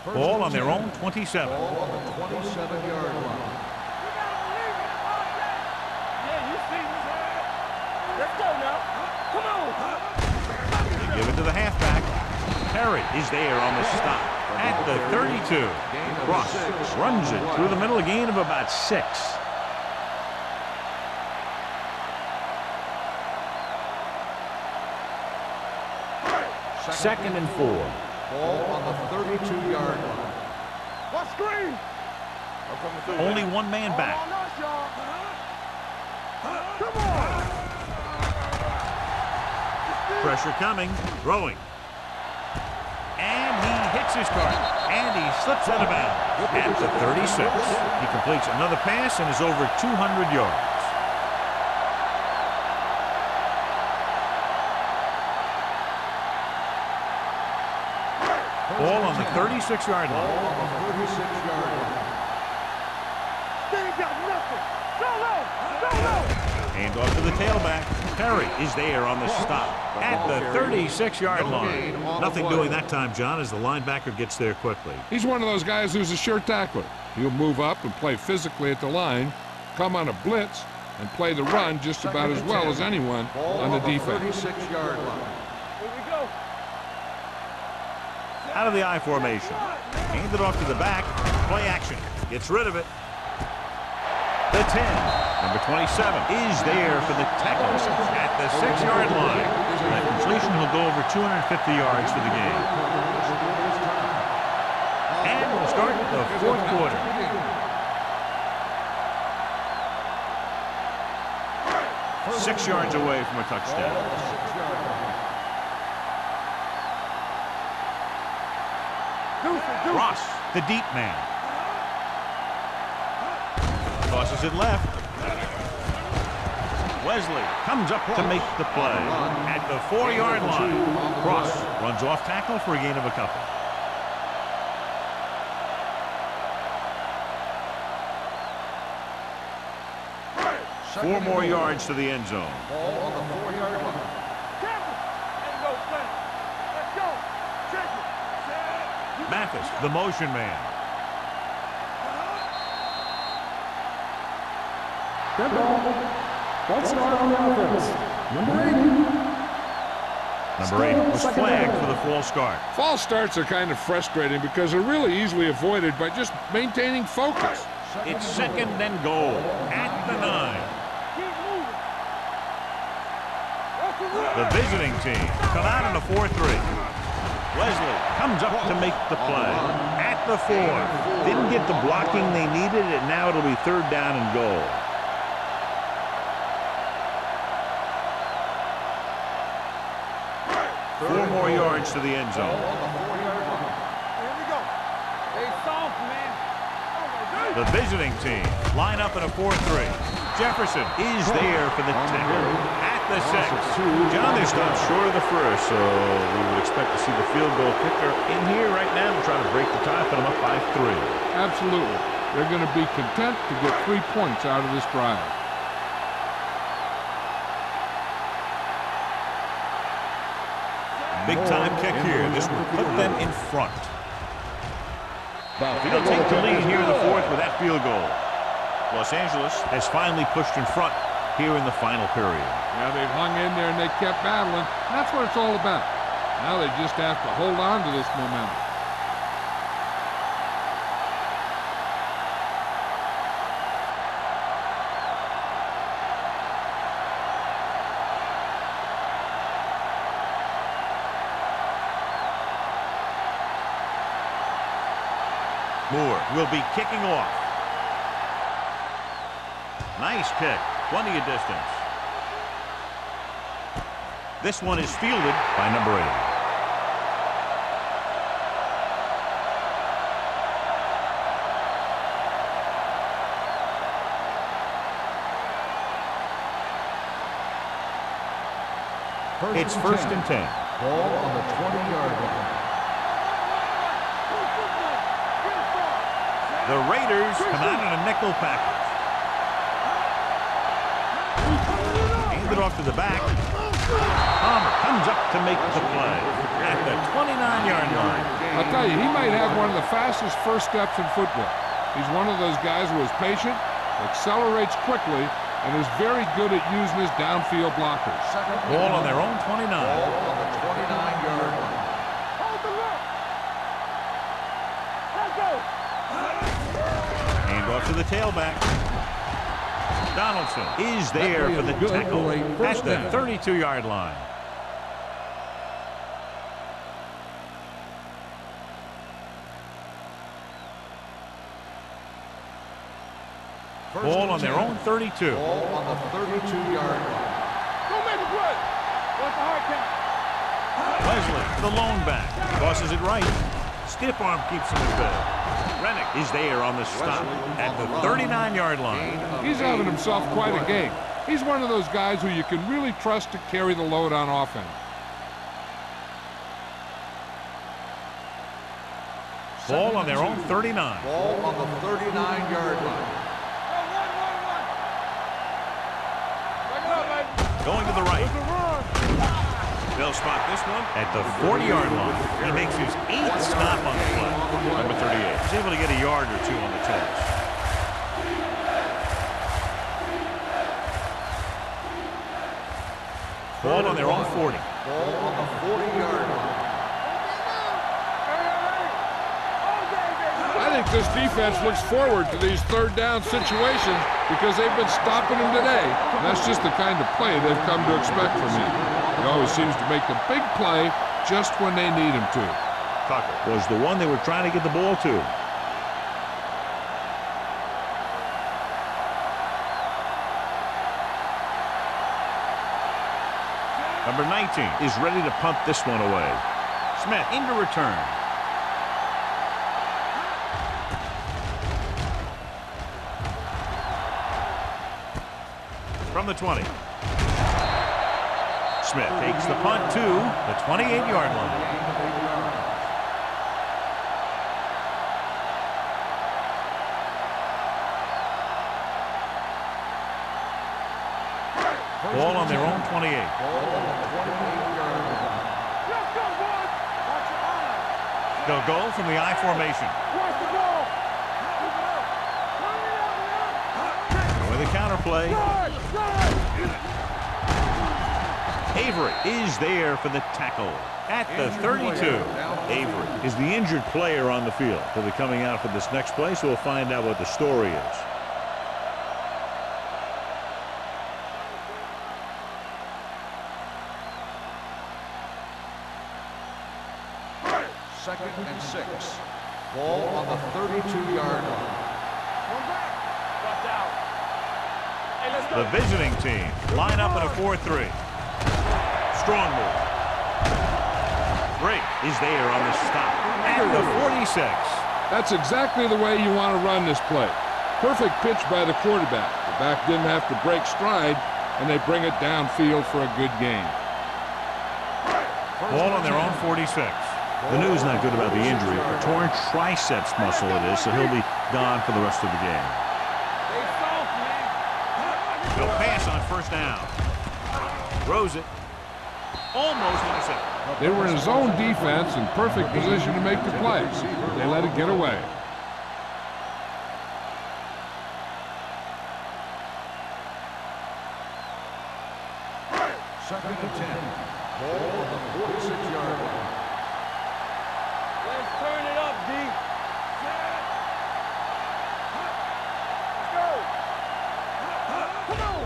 line. Ball on their own 27. Ball on the 27-yard line. Let's go now. Come on. They give it to the halfback. Perry is there on the stop at the 32. Ross runs it through the middle, a gain of about 6. Second and 4. Ball on the 32-yard line. What screen? Only one man back. On us, y'all. Come on. Pressure coming, throwing. And he hits his target. And he slips out of bounds at the 36. He completes another pass and is over 200 yards. Ball on the 36-yard line. Ball on the 36-yard line. They ain't got nothing. Go low. Go low. Hand off to the tailback. Perry is there on the stop at the 36-yard line. Nothing doing that time, John, as the linebacker gets there quickly. He's one of those guys who's a sure tackler. He'll move up and play physically at the line, come on a blitz, and play the run just about as well as anyone on the defense. 36-yard line. Here we go. Out of the I formation. Hand it off to the back. Play action. Gets rid of it. The 10. Number 27 is there for the tackle at the 6-yard line. That completion will go over 250 yards for the game. And we'll start the fourth quarter. Six yards away from a touchdown. Ross, the deep man. Tosses it left. Wesley comes up to make the play at the 4-yard line. Ross runs off tackle for a gain of a couple. Four more yards to the end zone. Ball on the 4-yard line. Let's go, son. Let's go. Check it. Mathis, the motion man. Red ball. False start on the offense. Number 8. Number 8 was flagged for the false start. False starts are kind of frustrating because they're really easily avoided by just maintaining focus. It's second and goal at the 9. Keep moving. The visiting team come out in a 4-3. Wesley comes up to make the play at the 4. Didn't get the blocking they needed, and now it'll be third down and goal. Four more yards to the end zone. Here we go. Stay soft, man. The visiting team line up in a 4-3. Jefferson is there for the tackle at the 6. John, they stopped short of the first, so we would expect to see the field goal kicker in here right now to try to break the tie, put them up by 3. Absolutely. They're going to be content to get 3 points out of this drive. Big time kick here. This will put them in front. They'll take the lead here in the fourth with that field goal. Los Angeles has finally pushed in front here in the final period. Yeah, they've hung in there and they kept battling. That's what it's all about. Now they just have to hold on to this momentum. Moore will be kicking off. Nice kick. Plenty of distance. This one is fielded by number 8. It's first and 10. Ball on the 20-yard line. The Raiders come out in a nickel package. Hand it off to the back. Palmer comes up to make the play at the 29-yard line. I'll tell you, he might have one of the fastest first steps in football. He's one of those guys who is patient, accelerates quickly, and is very good at using his downfield blockers. Ball on their own 29. Ball on the 29-yard line. Off to the tailback. Donaldson is there for the tackle at the 32-yard line. Ball on their own 32. Ball on the 32-yard line. Don't make a play. What's the hard count? Leslie, the lone back, tosses it right. Stiff arm keeps him in bed. Rennick is there on the stop at the 39-yard line. He's having himself quite a game. He's one of those guys who you can really trust to carry the load on offense. Ball on their own 39. Ball on the 39-yard line. Going to the right. They'll spot this one at the 40-yard line. He makes his 8th stop on the play. Number 38. He's able to get a yard or two on the toss. Ball on their own 40. Ball on the 40-yard line. I think this defense looks forward to these third down situations because they've been stopping him today. And that's just the kind of play they've come to expect from him. He always seems to make the big play just when they need him to. Tucker was the one they were trying to get the ball to. Number 19 is ready to punt this one away. Smith into return. From the 20. Smith takes the punt to the 28-yard line. Ball on their own 28. They'll go from the I formation. With a counter play. Avery is there for the tackle at the 32. Avery is the injured player on the field. He'll be coming out for this next play, so we'll find out what the story is. Second and 6. Ball on the 32-yard line. The visiting team line up in a 4-3. Strong move. Drake is there on the stop at the 46. That's exactly the way you want to run this play. Perfect pitch by the quarterback. The back didn't have to break stride, and they bring it downfield for a good gain. Ball on their own 46. The news not good about the injury. A torn triceps muscle it is, so he'll be gone for the rest of the game. He'll pass on first down. Throws it. Almost intercepted. They were in his own defense in perfect position to make the plays. They let it get away. Second and 10. Ball on the 46-yard line. Let's turn it up, D. Let's go. Come on.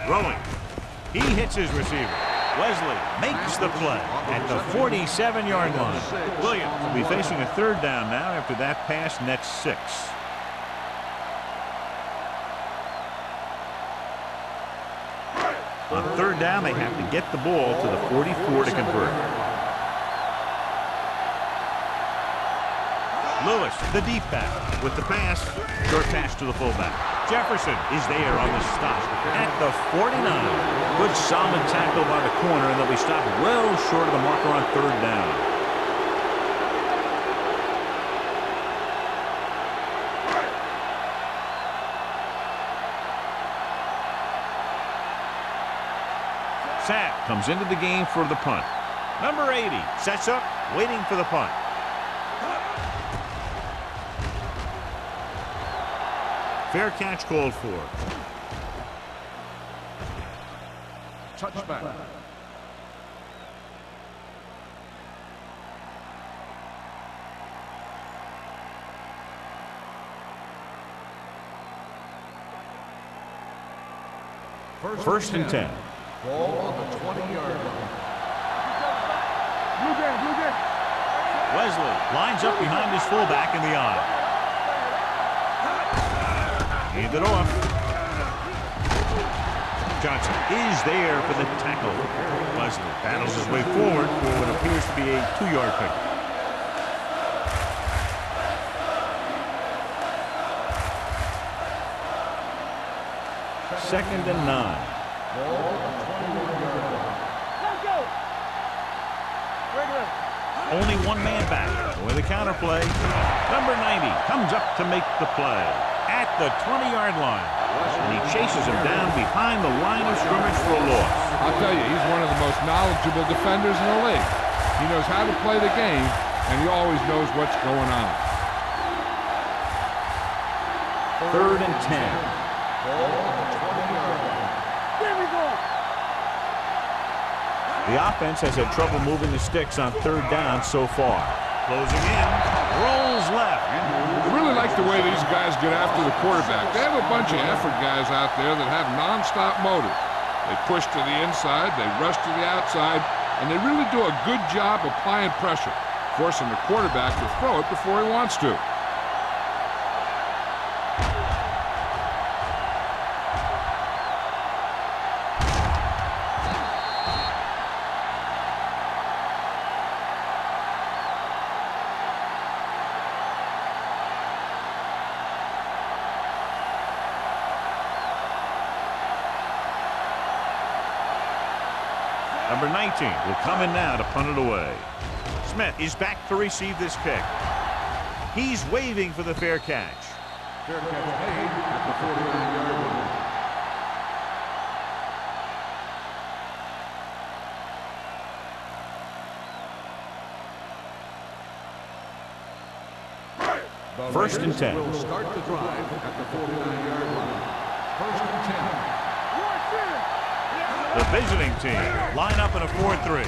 Throwing. He hits his receiver. Wesley makes the play at the 47-yard line. Williams will be facing a third down now after that pass nets 6. On third down, they have to get the ball to the 44 to convert. Lewis, the deep back, with the pass. Short pass to the fullback. Jefferson is there on the stop at the 49. Good solid tackle by the corner, and they'll be stopped well short of the marker on third down. Sapp comes into the game for the punt. Number 80 sets up, waiting for the punt. Fair catch called for. Touchback. First and 10. Ball on the 20-yard line. Blue game, blue game. Wesley lines up behind his fullback in the eye. Hand it off. Johnson is there for the tackle. Wesley battles his way forward for what appears to be a 2-yard pick. Second and 9. Ball on the 21-yard line. Let's go. Regular. Only one man back with a counter play. Number 90 comes up to make the play at the 20-yard line. And he chases him down behind the line of scrimmage for a loss. I'll tell you, he's one of the most knowledgeable defenders in the league. He knows how to play the game, and he always knows what's going on. Third and 10. Ball on the 20-yard line. There we go. The offense has had trouble moving the sticks on third down so far. Closing in, rolls left. I really like the way these guys get after the quarterback. They have a bunch of effort guys out there that have nonstop motor. They push to the inside, they rush to the outside, and they really do a good job applying pressure, forcing the quarterback to throw it before he wants to. Number 19 will come in now to punt it away. Smith is back to receive this kick. He's waving for the fair catch. Fair catch made at the 49-yard line. First and 10. Will start the drive at the 49-yard line. First and 10. The visiting team line up in a 4-3.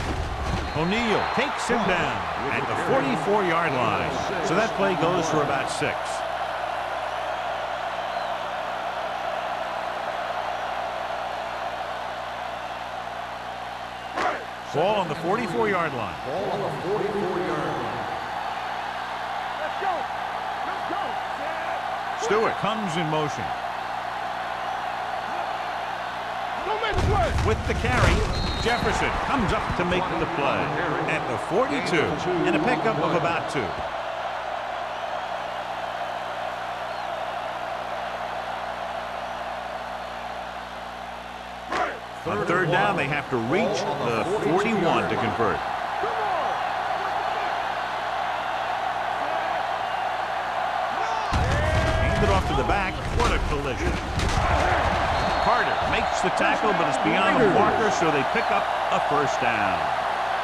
O'Neal takes him down at the 44-yard line. So that play goes for about 6. Ball on the 44-yard line. Ball on the 44-yard line. Let's go. Let's go. Stewart comes in motion. Don't make the play. With the carry, Jefferson comes up to make the play at the 42 and a pickup of about 2. On third down, they have to reach the 41 to convert. Handed off to the back. What a collision. Carter makes the tackle, but it's beyond the marker, so they pick up a first down.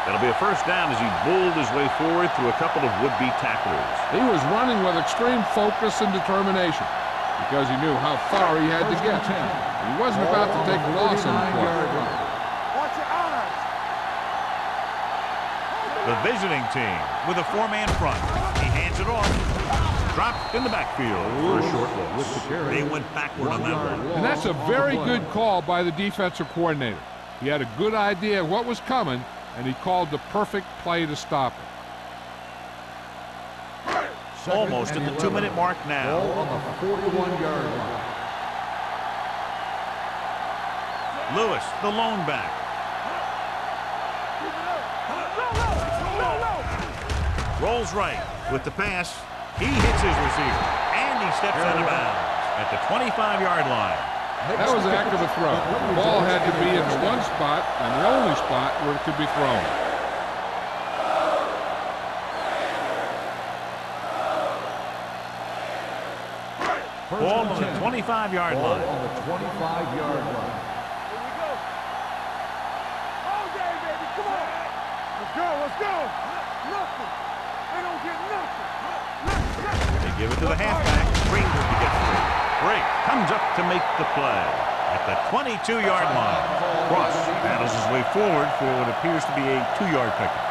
That'll be a first down as he bulled his way forward through a couple of would-be tacklers. He was running with extreme focus and determination. because he knew how far he had to get. He wasn't about to take a loss on the play. Watch your eyes. The visiting team with a four-man front. He hands it off. Dropped in the backfield for a short loss. They went backward on that one. And that's a very good call by the defensive coordinator. He had a good idea of what was coming, and he called the perfect play to stop it. Almost at the 2-minute mark now. Ball on the 41-yard line. Lewis, the lone back. Rolls right with the pass. He hits his receiver, and he steps out of bounds at the 25-yard line. That was a heck of a throw. The ball had to be in the one spot, and the only spot where it could be thrown. Ball on the 25-yard Ball line. on the 25-yard line. Here we go. All day, baby. Come on. Let's go. Let's go. Nothing. They don't get nothing. They give it to the halfback. Green to get through. Drake comes up to make the play at the 22-yard line. Cross battles his way forward for what appears to be a 2-yard pickup.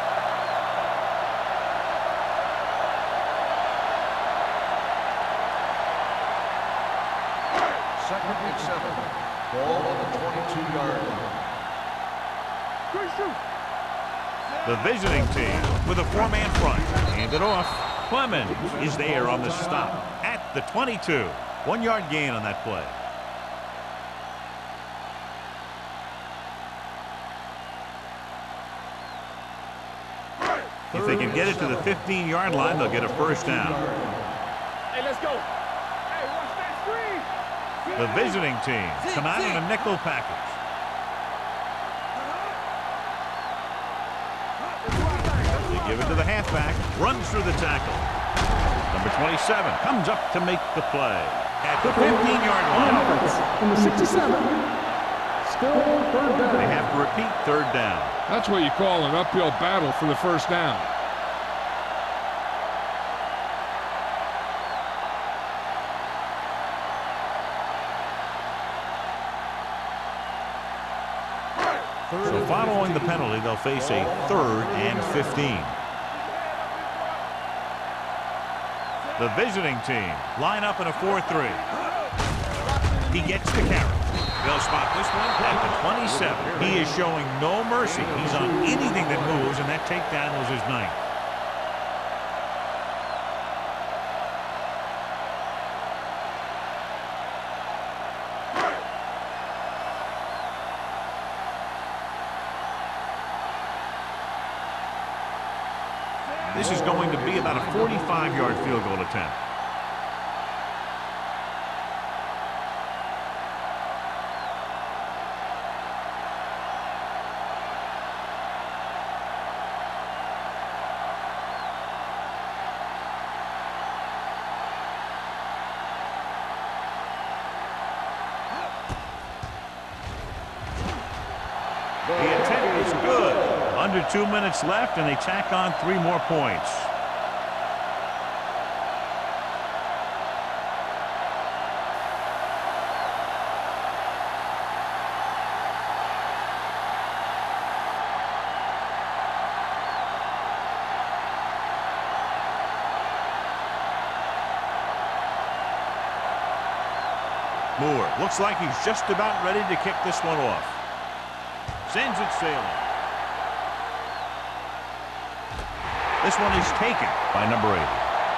Second and 7. Ball on the 22-yard line. Good shoot. The visiting team with a four-man front. Hand it off. Clemens is there on the stop at the 22. 1-yard gain on that play. If they can get it to the 15-yard line, they'll get a first down. Hey, let's go. Hey, watch that screen. The visiting team come out in a nickel package. They give it to the halfback. Runs through the tackle. Number 27 comes up to make the play at the 15-yard line. In the 67. Still third down. They have to repeat third down. That's what you call an uphill battle for the first down. So following the penalty, they'll face a 3rd and 15. The visiting team line up in a 4-3. He gets the carry. They'll spot this one at the 27. He is showing no mercy. He's on anything that moves, and that takedown was his 9th. This is going to be about a 45-yard field goal attempt. The attempt is good. Under 2 minutes left, and they tack on 3 more points. Moore looks like he's just about ready to kick this one off. Sends it sailing. This one is taken by number 80.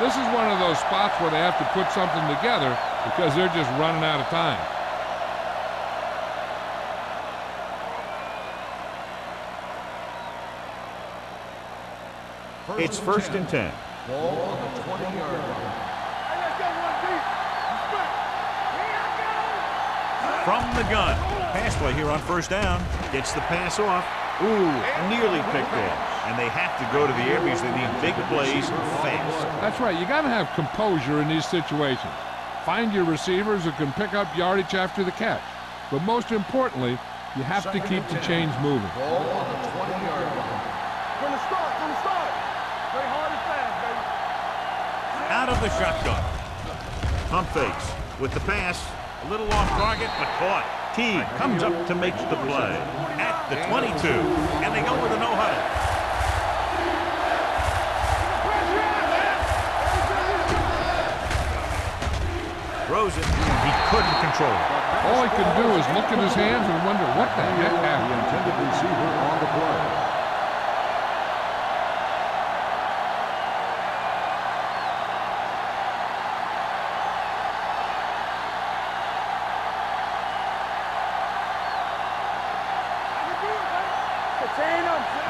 This is one of those spots where they have to put something together because they're just running out of time. It's 1st and 10. Ball on the 20-yard line. Hey, let's go one deep. Here I go. From the gun. Pass play here on 1st down. Gets the pass off. Ooh, nearly picked off. And they have to go to the air because they need big plays fast. That's right. You got to have composure in these situations. Find your receivers who can pick up yardage after the catch. But most importantly, you have to keep the chains moving. Ball on the 20-yard line. From the start. Play hard and fast, baby. Out of the shotgun. Pump fakes. With the pass, a little off target, but caught. Teague comes up to make the play at the 22, and they go with a no-huddle. Throws it. He couldn't control it. All he can do is look at his hands and wonder what the heck The happened. intended receiver on the play.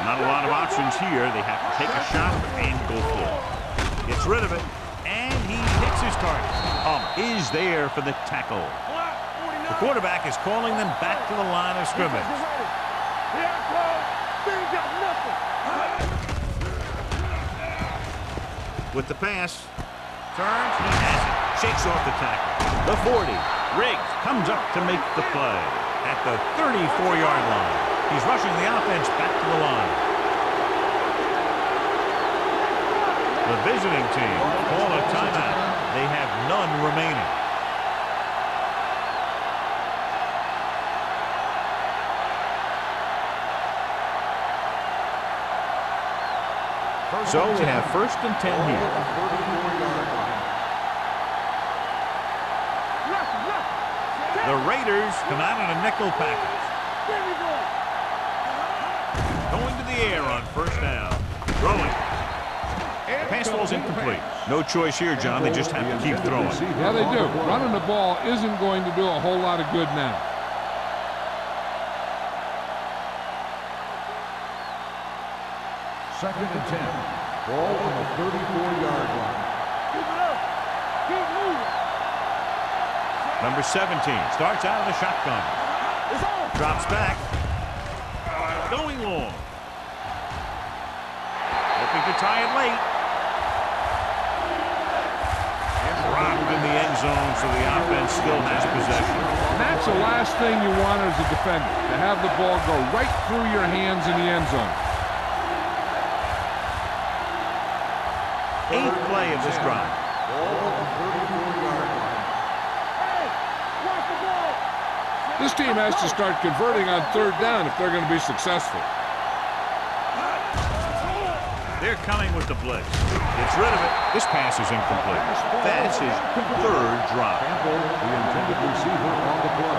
Not a lot of options here. They have to take a shot and go for it. Gets rid of it, and he hits his target. Is there for the tackle. The quarterback is calling them back to the line of scrimmage. With the pass, turns, he has it. Shakes off the tackle. The 40. Riggs comes up to make the play at the 34-yard line. He's rushing the offense back to the line. The visiting team call a timeout. They have none remaining. So we have 1st and 10 here. The Raiders come out in a nickel package. Going to the air on 1st down. Throwing. The pass ball's incomplete. No choice here, John. They just have to keep throwing. Yeah, they do. Running the ball isn't going to do a whole lot of good now. Second and 10. Ball on the 34-yard line. Keep it up. Keep moving. Number 17 starts out of the shotgun. Drops back. Going long. Looking to tie it late. Dropped in the end zone, so the offense still has possession. And that's the last thing you want as a defender, to have the ball go right through your hands in the end zone. 8th play of this drive. Ball on the 34-yard line. This team has to start converting on 3rd down if they're going to be successful. They're coming with the blitz. Gets rid of it. This pass is incomplete. That's his 3rd drop. Campbell, the intended receiver on the play.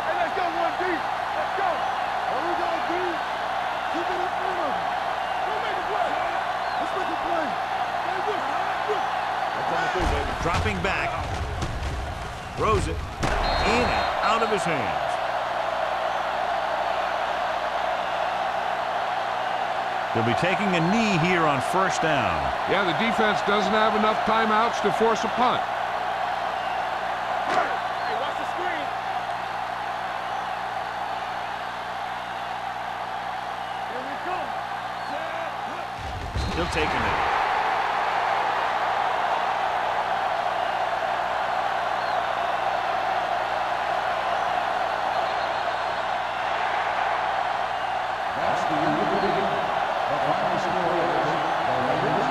Hey, let's go, 1D. Let's go. What we gonna do? Keep it in front of him. Go make a play. Let's make a play. Dropping back. Throws it. In and out of his hands. They'll be taking a knee here on 1st down. Yeah, the defense doesn't have enough timeouts to force a punt. Hey, watch the screen. Here we go. He'll take a knee. That's the end of the game. The final score is the Raiders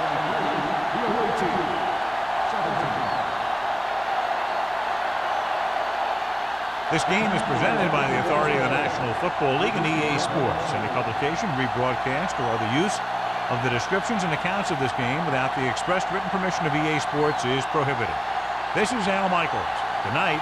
23, the away team 17. This game is presented by the authority of the National Football League and EA Sports. Any publication, rebroadcast, or other use of the descriptions and accounts of this game without the expressed written permission of EA Sports is prohibited. This is Al Michaels. Good night.